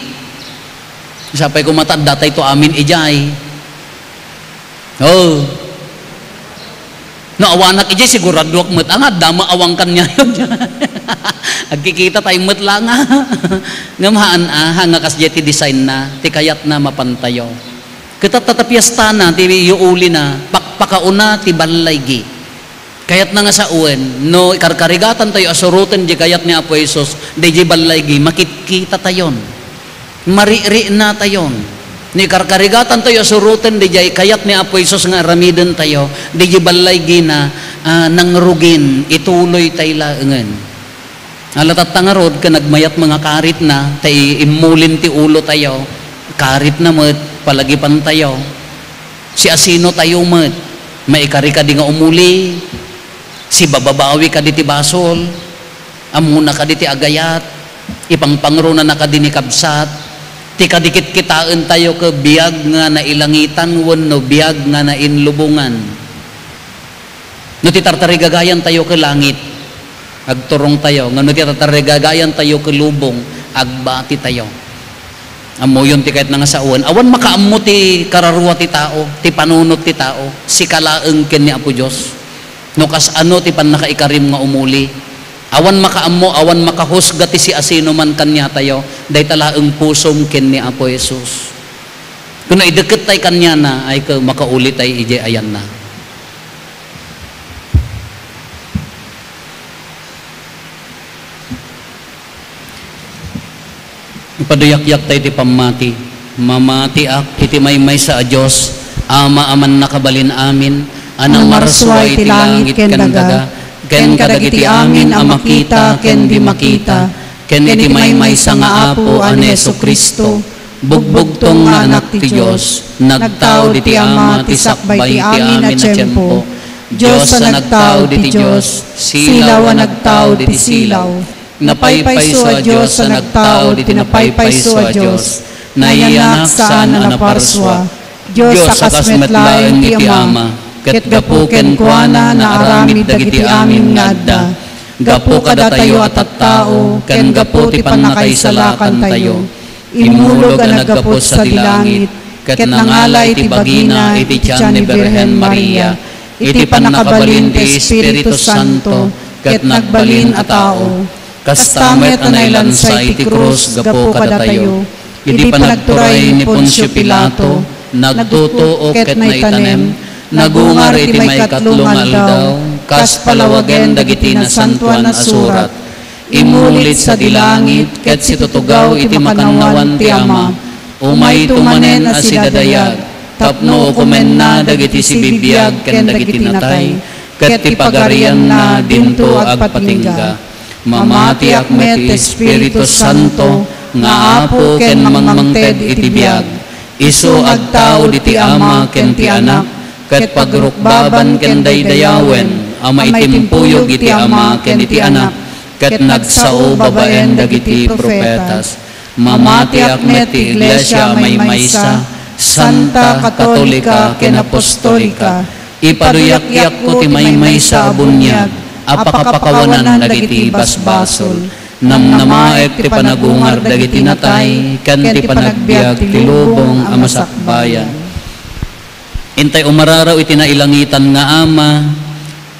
B: Sapay ko matad, datay to amin ijay. Oh, no, awanak ijay, sigurado ak mat, angad, dama awang kanya yun. Agkikita tayo mat lang ngamahan hanga kasjeti design na, ti kayat na mapantayo. Kita tatapyasta na, ti iuli na, pakpakauna ti balaygi. Kayat na nga sa uwen, no karkarigatan tayo, asurutin di kayat ni Apo Isus, di di balaygi, makikita tayon. Mariri na tayon. Ni karkarigatan tayo, asurutin di di kayat ni Apo Isus nga ramiden tayo, di di balaygi na nangrugin, ituloy tayo laengan. Alatat tangarod ka nagmayat mga karit na, tayo imulin ti ulo tayo, karit na mat, palagipan tayo. Si asino tayo mat, maikari ka di nga umuli, si bababawi ka di ti basol, amuna ka di ti agayat, ipangpangro na ka di ni kabsat, ti kadikit kitaan tayo ka biyag nga na ilangitan no biyag nga na inlubungan. No ti tartarigagayan tayo ka langit, agturong tayo, nga no ti tartarigagayan tayo ka lubong, agbati tayo. Amuyon ti kahit nga sa uwan, awan makaammo ti kararwa ti tao, ti panunot ti tao, si kalaeng ken ni Apo Diyos. No kas ano ti pan nakaikarim nga umuli, awan makaammo, awan makahusga ti si asino man kanya tayo, day talaeng pusom ken ni Apo Jesus. Kung naideket tay kanya na, ay ka makauli tay ije ayan na. Ipaduyak-yak tayo ti pamati, mamati ak iti maymay sa Diyos, ama aman nakabalin amin, anang marsway ti langit ken daga, ken kadagiti amin ang makita ken di makita, ken iti maymay sa nga Apo an Jesu-Kristo, bugbugtong nga anak ti Diyos, nagtao di ti ama ti sakbay ti amin a tiyempo, Diyos sa nagtao di ti Diyos, silaw a nagtao di ti silaw, napaypayso a Diyos sa nagtao di tinapaypayso a Diyos, naiyanak saan na naparswa,
A: Diyos sa kasmetlaeng iti Ama, ket gapu ken kuana na aramid dagiti amin nga adda. Gapu kada tayo at tao, ken gapu ti panakaisalakan tayo. Imulog ang naggapot sa dilangit, ket nangala iti bagina iti tiyan ni Birhen Maria, iti panakabalin ti Espiritu Santo, ket nagbalin a tao. Kastamet anay lansay iti krus gapu kada tayo, iti panagturay ni Poncio Pilato, nagtutuo ket naitanem, nagungar iti may katlong aldaw, kas palawagen dagiti nasantuan a surat. Imulit sa dilangit, ket situtugaw iti makannawan ti Ama, umay tumanen a sidadayag, tapno kumen na dagiti sibibiyag ken dagiti natay, ket ti pagarian na dinto agpatingga. Mamati akmet Espiritu Santo, nga apo ken mangmangted iti biyag, isu agtao iti Ama ken ti Anak, ket pagrukbaban ken daydayawen, ama itimpuyog iti Ama ken iti Anak, ket nagsao babaen dagiti profetas. Mamati akmet ti Iglesia maymaysa, Santa Katolika ken Apostolika, ipaduyak-yak ko ti maymaysa a bunyag, apakapakawanan dagiti basbasol, namnamaek ti panagungar dagiti natay, ken ti panagbiag ti lubong a masakbayan. Intay umararaw iti nailangitan nga Ama,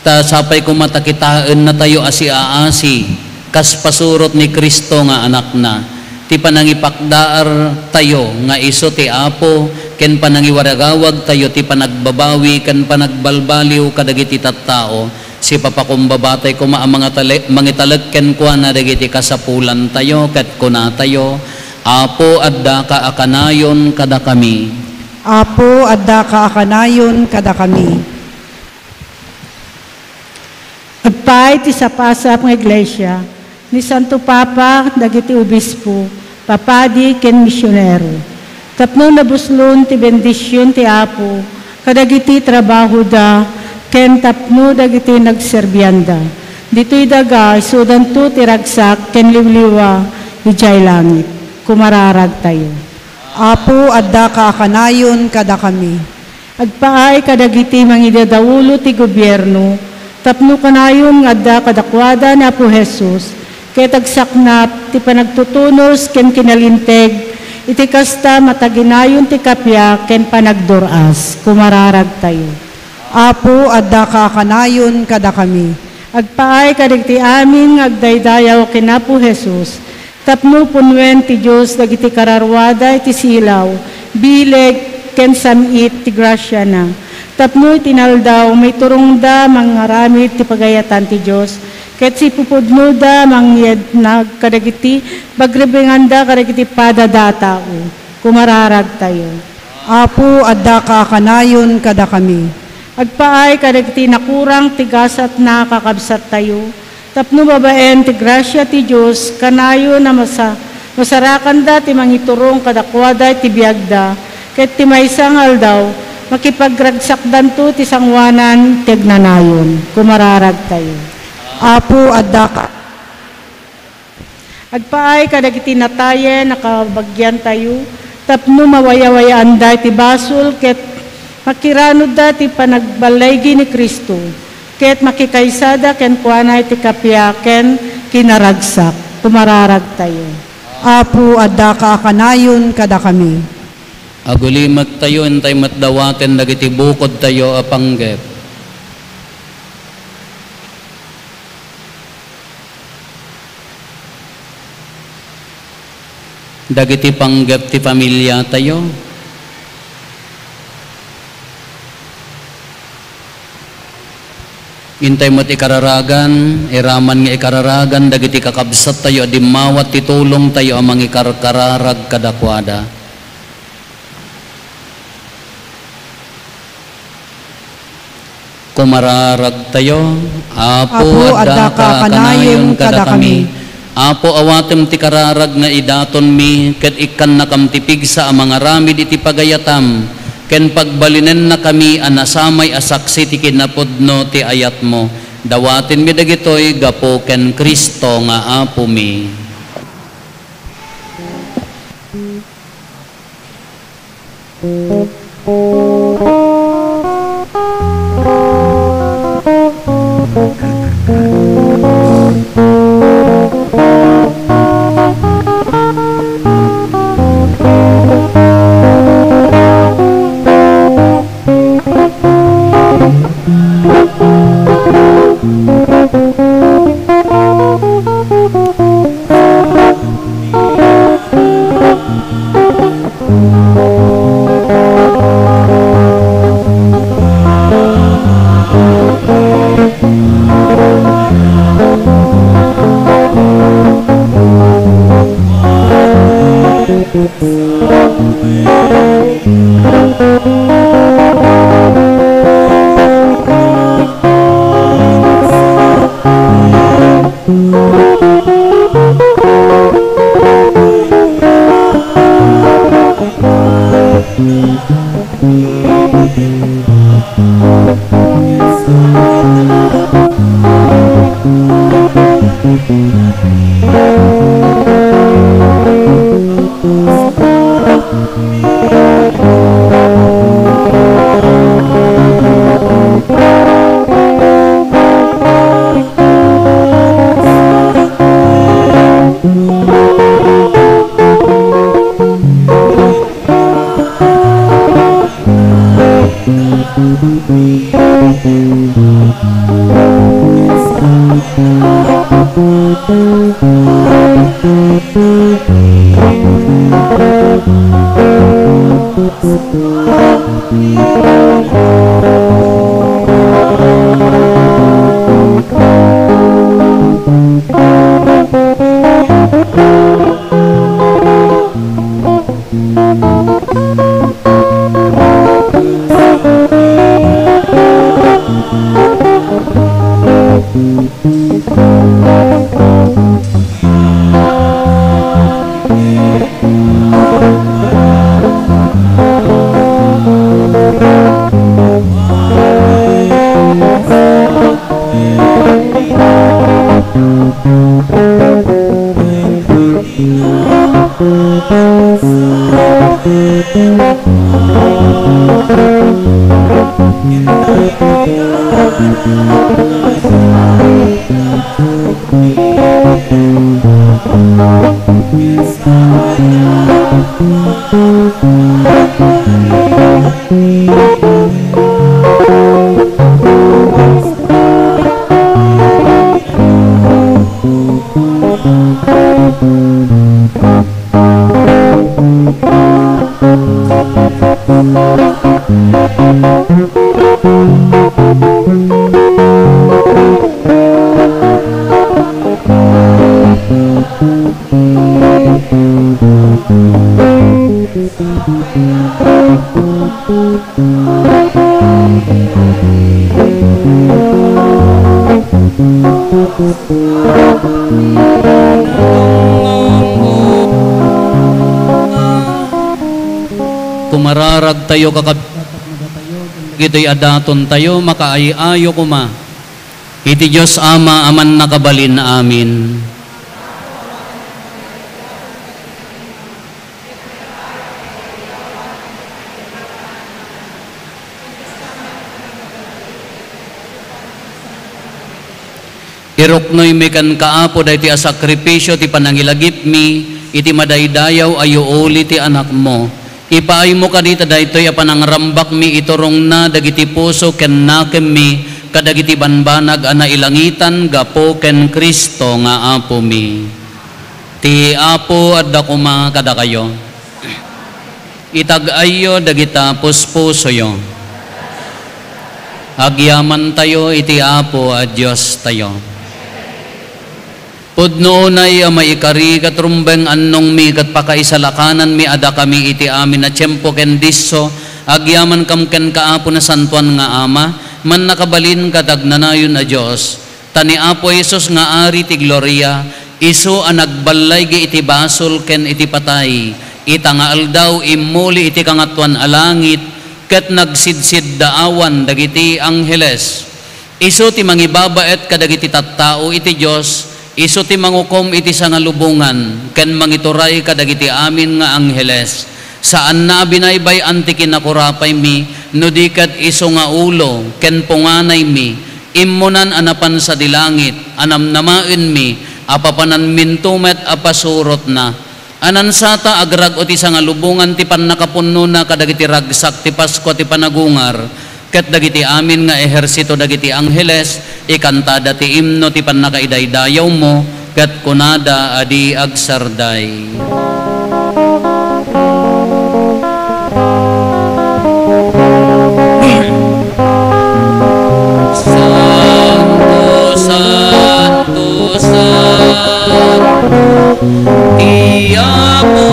A: ta sapay kumatakitaan na tayo asi-aasi, kas pasurot ni Kristo nga anak na, ti panangipakdaar tayo nga iso ti Apo, ken panangiwaragawag tayo ti panagbabawi ken panagbalbaliw kadagiti tattao, si papakumbabatay ko mangitalag ken kuana dagiti kasapulan tayo ket kuna tayo, Apo adda ka akanayon kada kami. Apo adda ka akanayon kada kami.
D: Agpay ti sapasap nga Iglesia, ni Santo Papa, dagiti obispo, papadi ken misyonero. Tapno nabuslon ti bendisyon ti Apo, kadagiti trabaho da, ken tapno dagiti nagserbyanda. Dito'y daga, isudanto ti ragsak, ken liwliwa, ijay langit. Kumararag tayo.
A: Apo adda ka akanayon kada kami.
D: Agpaay kadagiti mangidadawulo ti gobyerno, tapno kanayon nga adda kadakwada na po Jesus, kay tagsaknap ti panagtutunos ken kinalinteg, iti kasta mataginayon ti kapya ken panagduras. Kumararag tayo.
A: Apo adda ka akanayon kada kami.
D: Agpaay kadagiti amin nga agdaydayaw ken Apo Jesus, tapno punwen ti Dios dagiti kararwada iti silaw, bileg ken samit ti grasya na. Tapno itinaldaw, may turong da mangaramit ti pagayatan ti Diyos, ket si pupudno da mangyed na kadagiti, bagrebenganda kadagiti padadatao. Kumararag tayo.
A: Apo adda ka akanayon kada kami.
D: Agpaay kadagiti nakurang tigasat na kakabsat tayo, tapno babaen ti grasya ti Diyos, kanayo na masarakan da ti mangiturong kadakwada ti biyagda, ket ti maysang aldaw, makipagragsakdan to ti sangwanan tegnanayon. Kumararag tayo.
A: Apo adda ka.
D: Agpaay kadagiti nataye nakabagyan tayo, tapno mawayawayaan da ti basol, ket makiranod da ti panagbalaygi ni Kristo, ket makikaysada ken kuana ti kapya ken kinaragsak. Kumararag tayo.
A: Apo adda ka akanayon kada kami.
B: Agulimat tayo, intay matdawaten dagiti bukod tayo apanggep. Dagiti panggep ti pamilya tayo. Intay mo't ikararagan, iraman nga ikararagan, dagiti kakabsat tayo, adimawat titulong tayo amang ikarkararag kadakwada. Kumararag tayo, Apo adda ka kanayon kada kami. Apo awatem ti kararag nga idaton mi, ket ikan nakamtipig sa amang aramid iti pagayatam, ken pagbalinen na kami anasamay asaksi ti kinapudno ti ayat mo. Dawatin mi dagitoy gapo ken Kristo nga Apo mi. Kumararag tayo ito'y adaton tayo, makaayayo kuma. Iti Diyos Ama, aman nakabalin amin. Iroknoy mekan kaapo da iti asakripisyo ti panangilagip mi, iti madaydayaw ayo uli ti anak mo. Ipaay mo kadita daytoy a panangrambak mi iturong na dagiti puso ken nakem mi, kadagiti banbanag ana ilangitan gapo ken Kristo nga apo mi. Ti apo adda kuma kada kayo. Itag-ayo dagita puspusoyo. Agyaman tayo iti apo a Dios tayo. Pudno unay maikari katrumbeng annong mi kat pakaisalakanan mi ada kami iti amin na tiyempo ken disso agyaman kam ken kaapo na santuan nga ama man nakabalin kadagnanayon na Dios tani apo Jesus nga ari ti gloria isu ang nagbalay gi iti basol ken iti patay ita nga aldaw immuli iti kangatuan alangit ket nagsidsid daawan dagiti angheles isu ti mangibabaet kadagiti tattao iti Dios isu ti mangukom iti sangalubungan ken mangituray kadagiti amin nga angheles saan na binaybay anti kinakurapay mi no dikat isu nga ulo ken punganay mi immunan anapan sa dilangit anamnamaen mi apapanan mintumet apasurot na anansata agrag o ti sangalubungan ti pannakapunno na kadagiti ragsak ti Pasko ti panagungar ket dagiti amin nga ehersito dagiti angheles ikantada ti imno ti pannakaidaydayaw mo ket kunada adi agsarday. Santo, Santo, Santo, ti amo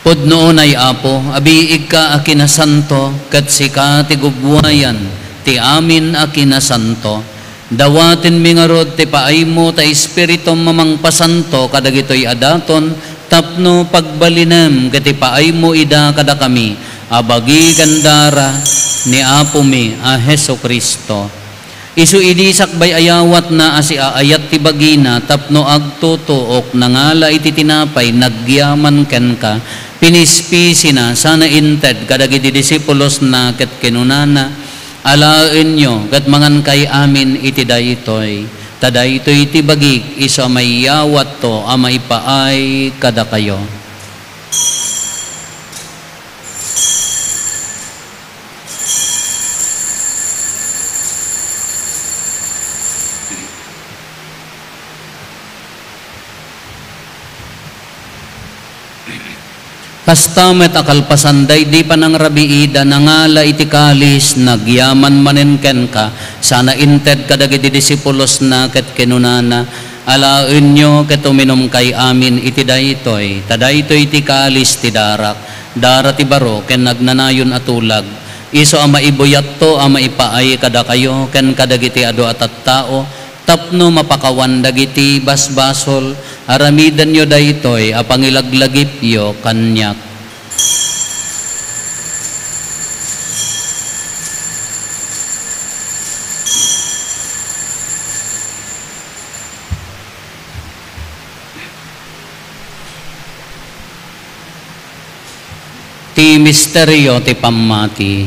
B: Pod noon ay Apo, abiig ka akinasanto, kat sika ti gubwayan, ti amin akinasanto. Dawatin mi nga rod ti paay mo ta espiritu mamang pasanto, kadagitoy adaton, tapno pagbalinem, kat ti paay mo ida kada kami, abagi kandara ni Apo mi a Heso Kristo. Isu idisak bay ayawat na asi aayat ti bagina, tapno agtutuok nangala iti tinapay, nagyaman ken ka, pinispisi na sana inted kadagiti disipulos na ket kinunana, alaen nyo kat mangan kay amin iti daytoy, tadaytoy iti bagik iso may yawat to amay paay kada kayo. Kastamet akalpasanday di pa nang rabiida nangala iti kalis nagyaman manenken ka sana inted kadagiti disipulos na ket kenunana, alaen nyo ket uminom kay amin iti daytoy, tadaytoy iti kalis ti darak ti baro ken nagnanayon atulag, iso ama ibuyat to ama ipaay kada kayo ken kadagiti adu at tao, tapno mapakawan dagiti basbasol, aramidan nyo daytoy apangilaglagip yo kanyak. Ti misteryo ti pamati.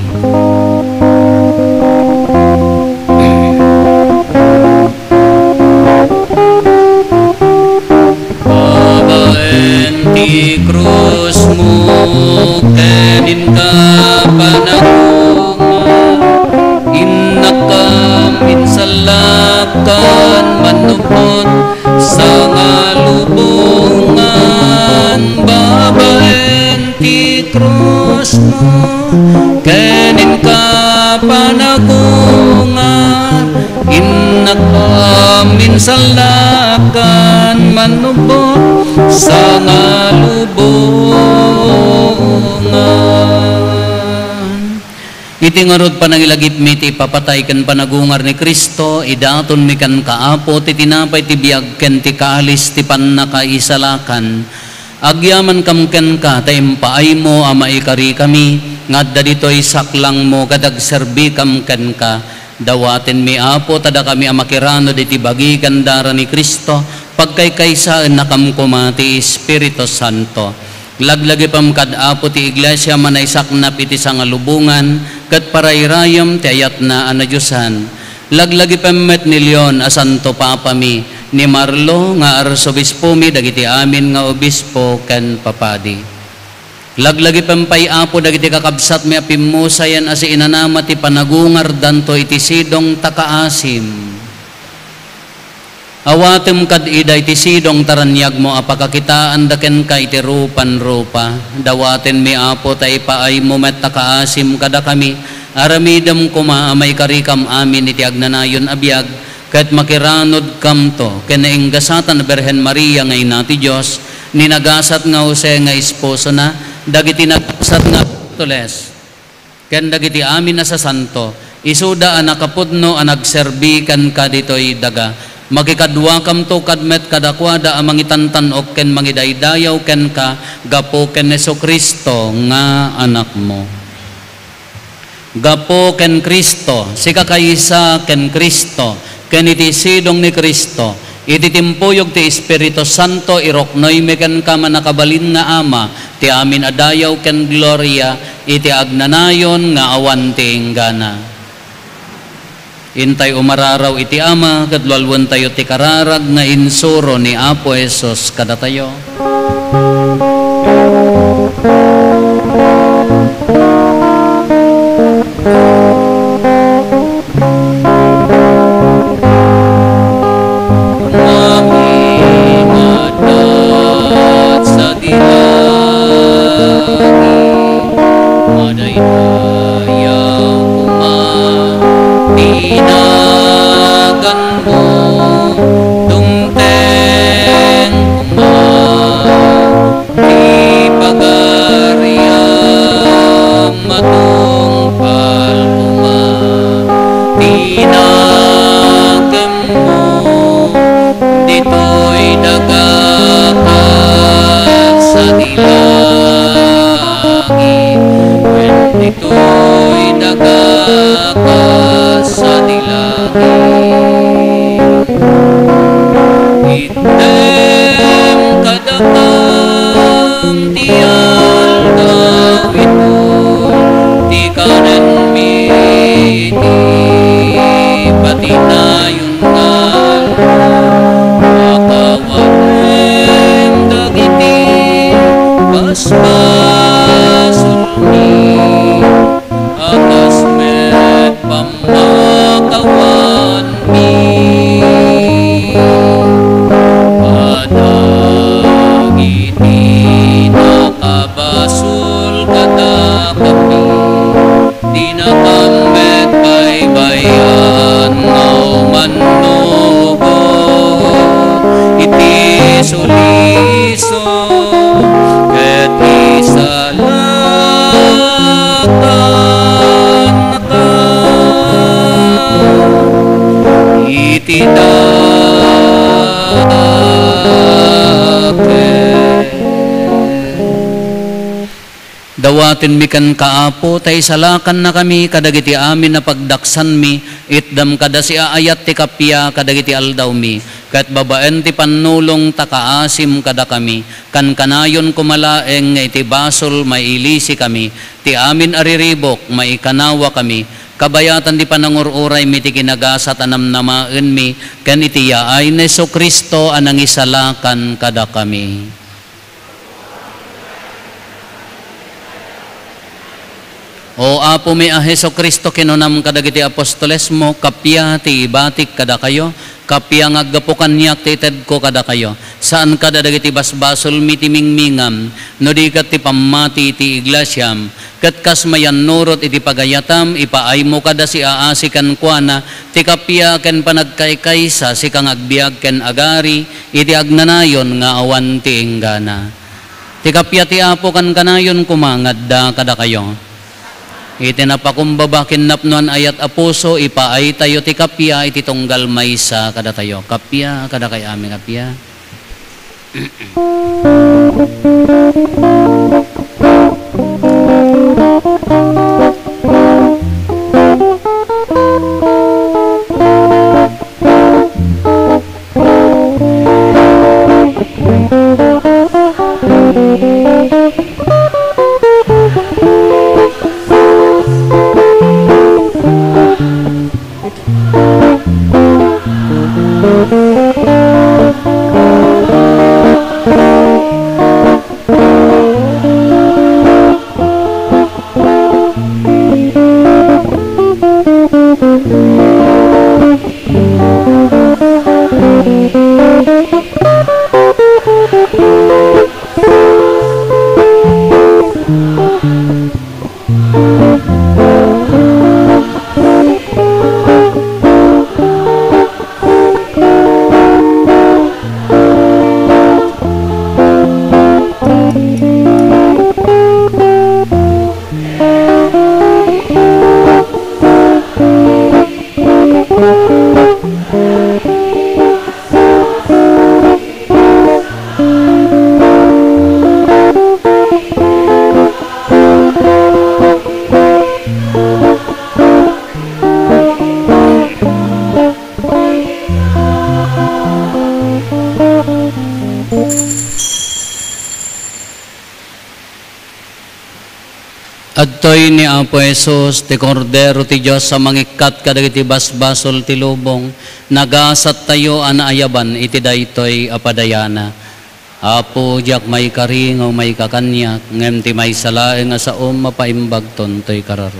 B: Ti krus mo kenin ka panagunga, innakam insalakan manupot sa ngalubungan, babaen ti krus mo kenin ka panagunga, innakam insalakan manupot sa ngalubungan. Iti ngarod panangilagip mi ti papatay ken panagungar ni Kristo, idaton mi kan kaapo ti tinapay ti biag ken ti kalis ti pannakaisalakan. Agyaman kam ken ka ta impaay mo ama ikari kami, ngadda ditoy saklang mo kadag serbi kam ken ka. Dawaten mi Apo tada kami amakirano diti bagi kandara ni Kristo, pagkaykaysaan na kamkuma ti Espiritu Santo. Laglagi pam kad Apo ti iglesia manay saknap iti sangalubungan, kat parayrayam ti ayat na anadyusan. Laglagi pam met ni Leon a Santo Papa mi, ni Marlo nga arsobispo mi dagiti amin nga obispo ken papadi. Laglagi pampay Apo dagiti kakabsat mi apimusayan asi inanama ti panagungar danto iti sidong takaasim. Awatem kad ida iti sidong taranyag mo apakakitaan daken ka iti rupan-rupa. Dawaten mi Apo ta ipaay mo met takaasim kada kami, aramidam kuma amay karikam amin iti agnanayon abiyag, ket makiranod kamto ken nainggasatan na Berhen Maria ngay nati Dios, ninagasat nga Jose nga esposo na, dagiti nagasat nga tules ken dagiti amin na sa santo, isuda a nakapudno a nagserbi kan kaditoy daga, makikadwa kam to kadmet kadakwada a mangitantanok ken mangidaydayaw ken ka gapo ken Heso Kristo nga anak mo. Gapo ken Kristo, sika kaysa ken Kristo, ken iti sidong ni Kristo, iti timpuyog ti Espiritu Santo, iroknoy meken ka manakabalin nga ama, ti amin adayaw ken gloria, iti agnanayon nga awan ti inggana. Intay umararaw iti ama, kadlalwan tayo ti kararag nga insuro ni Apo Hesus kadatayo. Mamingadat sa dilangit, madaydayaw kumapinagan mo, dumteng kumapipagariang matungpal kumapinagan mo, dito'y nagakat sa dilangit, when dito'y nagakat sa dilangit. Item kadakam tial gawin ti kanan mi ti patinayon ngal makawanem dagiti basbasulmi akas met pamakawan mi padagiti nakabasul kada kami di nakambet baybayan no manugo iti suliso ket isalakan ka iti dawatin mi kan kaapo, tay salakan na kami, kadagiti amin na pagdaksan mi, itdam kada si aayat ti kapya, kadagiti aldaw mi, kat babaen ti panulong takaasim kada kami, kan kanayon kumalaeng nga iti basol mailisi kami, ti amin ariribok, maikanawa kami, kabayatan di panangururay mi ti kinagasat anamnamaen mi, kan iti yaay na Hesus Kristo anang isalakan kada kami. O apo mi a Hesus Kristo kinunam kadagiti apostoles mo, kapya ti ibatik kada kayo, kapya ngaggapukan niyak ti ited ko kada kayo. Saan kada dagiti basbasol mi ti mingmingam, no di kat ti pamati ti iglesyam, kat kas mayan nurot iti pagayatam, ipaay mo kada si aasikan kuana, ti kapya ken panagkaykaysa si kang agbiag ken agari, iti agnanayon nga awan ti inggana. Ti kapya ti apo kan kanayon kumangadda kada kayo. Iti napakumbaba kinapnuan ayat apuso, ipaay tayo ti kapya, iti tunggal maysa kada tayo. Kapya, kada kay aming kapya. Adtoy ni Apo Jesus, ti Kordero ti Diyos sa mangikat kadagiti basbasol ti lubong, nagasat tayo anaayaban iti daytoy apadayana. Apo diak may karingaw may kakanyak, ngem ti may salaeng nga saom mapaimbag tontoy kararo.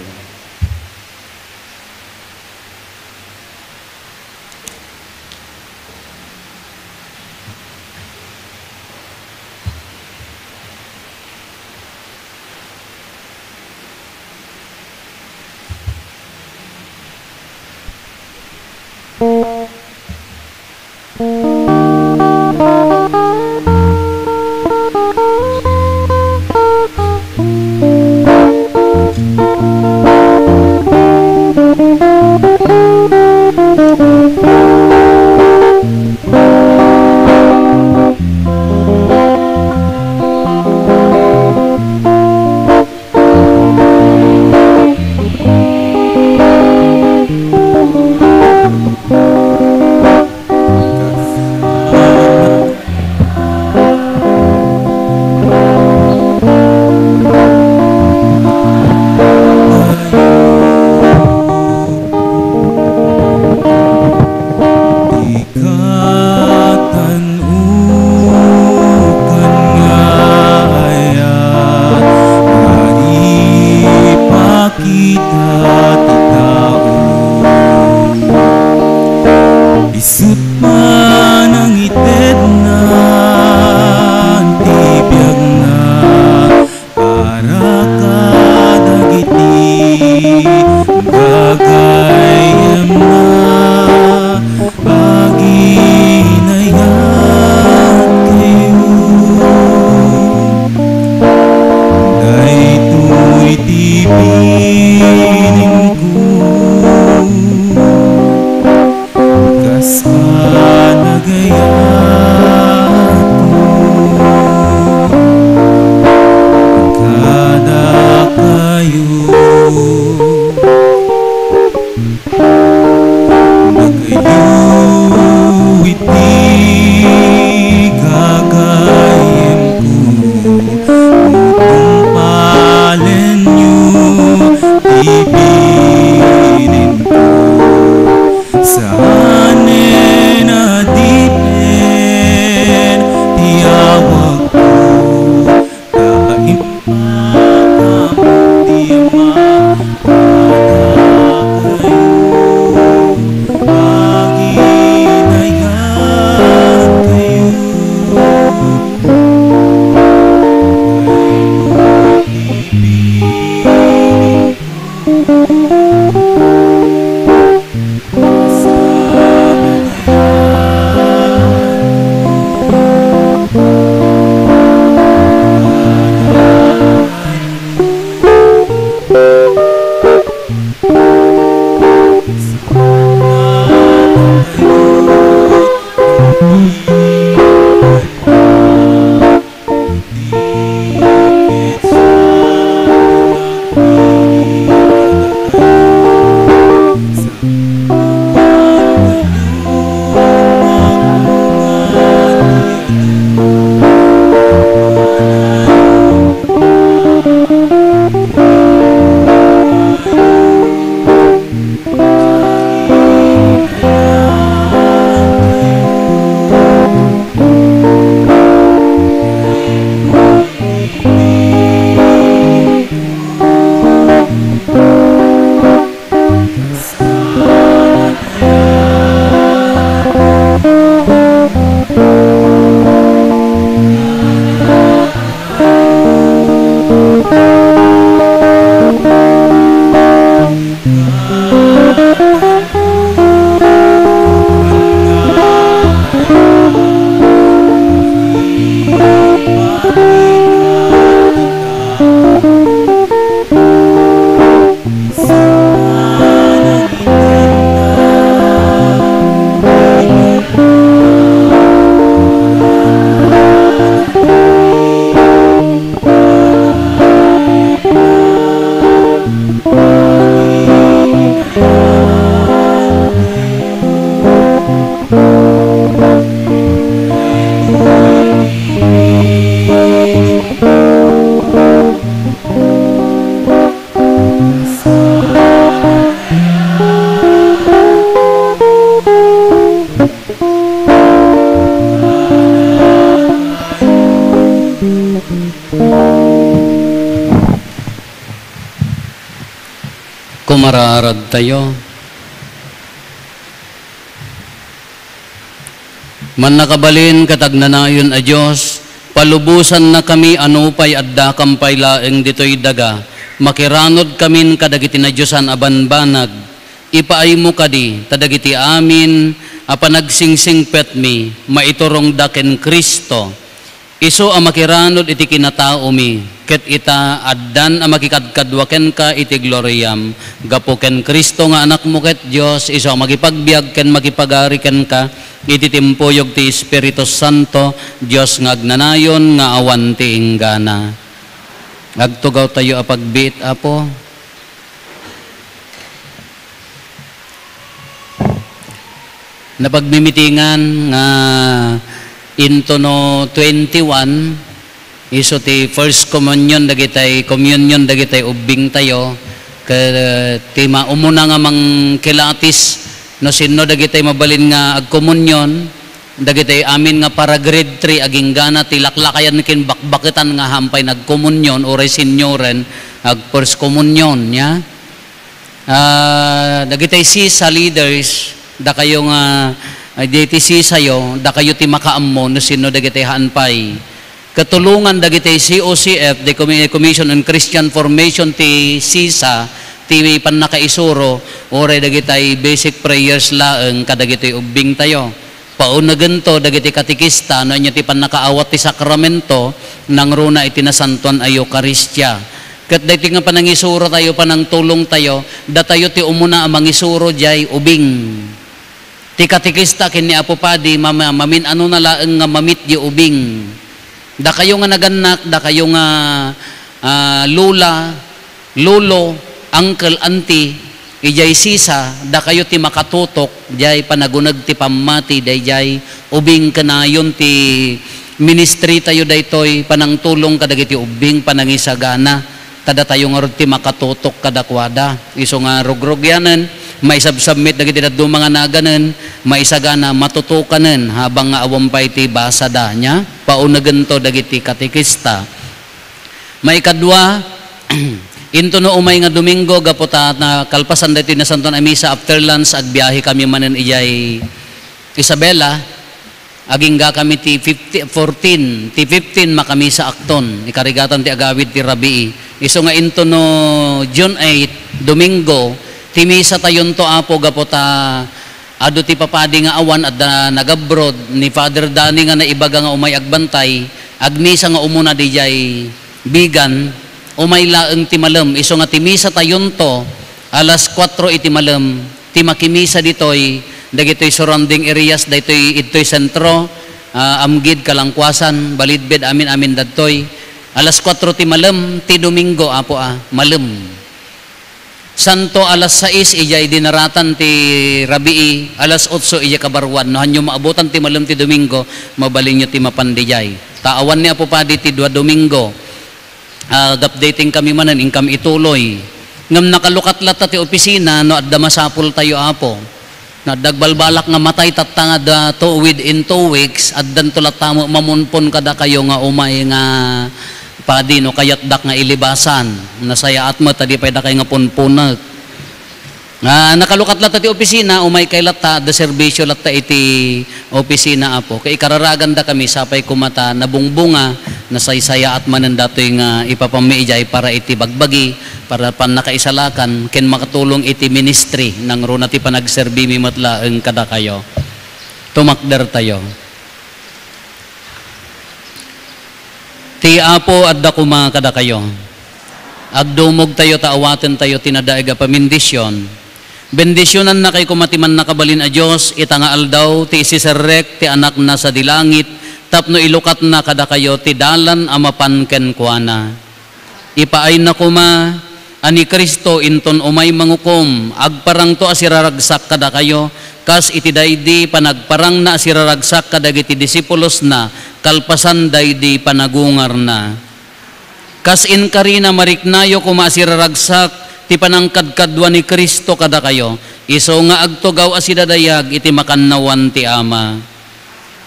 B: Kumararad tayo. Man nakabalin katagnanayon a Diyos, palubusan na kami anupay adda kampay laeng ditoy daga, makiranod kamin kadagiti na Diyosan abanbanag, ipaay mo kadi, tadagiti amin, apanagsingsingpet mi, maiturong daken Kristo. Iso ang makiranod iti kinatao mi, ket ita addan ang makikadkadwaken ka iti gloriam. Gapo ken Kristo nga anak mo ket Dios, iso ang makipagbiag ken makipagari ken ka, iti timpuyog ti Espiritu Santo, Dios nga agnanayon nga awan ti inggana. Agtugaw tayo apagbiit, Apo. Napagmimitingan nga into no 21 iso ti first communion dagitay communion dagitay ubing tayo ti maumuna nga mang kilatis no sinno dagitay mabalin nga agkomunyon dagitay amin nga para grade 3 aging gana ti laklakayan kin bakbaketan nga hampay nagkomunyon oray senyoren ag first communion nya dagitay sa leaders da kayo nga DTC sayo, da kayo ti makaammo no sino dagiti haanpay. Katulungan dagiti COCF, the Commission on Christian Formation ti SISA, ti panakaisuro, oray dagiti basic prayers laeng kadagiti ubing tayo. Pauna ganto dagiti katikista, no nya ti panakaawat ti sakramento, nang runa iti nasantuan ay Eucharistia. Kat dagiti nga panangisuro tayo, panangtulong tayo, da tayo ti umuna ang mangisuro jay ubing. Ti katikista kin ni Apo Padi, mamin ano na laeng nga mamit di ubing. Da kayo nga naganak, da kayo nga lula, lolo, uncle, auntie, ijay sisa, da kayo ti makatutok, jay panagunag ti pamati, jay ubing kanayon ti ministry tayo daytoy, panangtulong kadagiti ubing panangisagana, tada tayo nga ti makatutok kadakwada. Iso nga rugrog yanen, may submit dagiti dadto mga naganen, may isagana matutukanen habang nga awampay ti basada nya, paunagan to dagiti katikista. May kadwa, into no umay nga Domingo, gaputa na kalpasan dito na Santon Amisa after lunch, agbiyahe kami manen ijay Isabela, aging ga kami ti 15 makami sa Acton, ikarigatan ti agawid ti Rabii. Iso nga into no June 8, Domingo, timisa tayon to Apo gaputa ado ti papadi nga awan at nagabroad ni Father Danny nga naibaga nga umay agbantay agmisa nga umuna di jay bigan umay laeng ti malam. Iso nga timisa tayon to alas 4 iti malam ti makimisa ditoy dagitoy surrounding areas daytoy itoy sentro amgid kalangkwasan balidbed amin dadtoy alas 4 ti malam ti Domingo Apo malam. Santo alas 6 ijay dinaratan ti Rabii, alas 8 ijay kabarwan. No hanyo maabutan ti malam ti Domingo, mabaling nyo ti mapandijay. Taawan ni Apo Padi ti 2 Domingo. Updating kami manan, ingkam ituloy. Ngam nakalukatlat ti opisina, no at damasapul tayo Apo. Na dagbalbalak nga matay tatangad within 2 weeks, at dantulat tamo mamunpon kada kayo nga umay nga Padi no kayat dak nga ilibasan nasaya at mo tadi pay dakay nga punpunag nakalukat lata ti opisina umay kay lata da serbisyo lata iti opisina Apo kay kararagan da kami sapay kumata nabungbunga nasaysaya at manan datoy nga ipapamiijay para iti bagbagi para pan nakaisalakan ken makatulong iti ministry nang runa ti panagserbi mi matlaeng kada kayo tumakder tayo. Ti Apo adda kuma kada kayo. Agdumog tayo taawaten tayo tinadaig a pamindisyon. Bendisyonan na kay kumatiman nakabalin a Dios ita nga aldaw ti isiserrek ti anak na sa dilangit tapno ilukat na kada kayo ti dalan a mapanken kuana. Ipaay na kuma ani Kristo inton umay mangukom agparang to asiraragsak kada kayo kas iti daydi panagparang na asiraragsak kadagiti disipulos na kalpasan daydi panagungar na. Kas inkarina mariknayo kuma asiraragsak ti panangkadkadwa ni Kristo kada kayo. Iso nga agtugaw asidadayag iti makannawan ti Ama.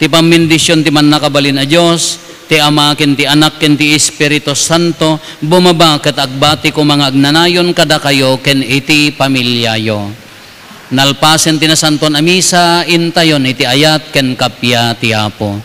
B: Ti pamindisyon ti man nakabalin a Dios, ti Ama ken ti Anak ken ti Espiritu Santo bumaba ket agbati ko mga agnanayon kada kayo ken iti pamilyayo. Nalpasen ti nasanton a misa intayon iti ayat ken kapya ti Apo.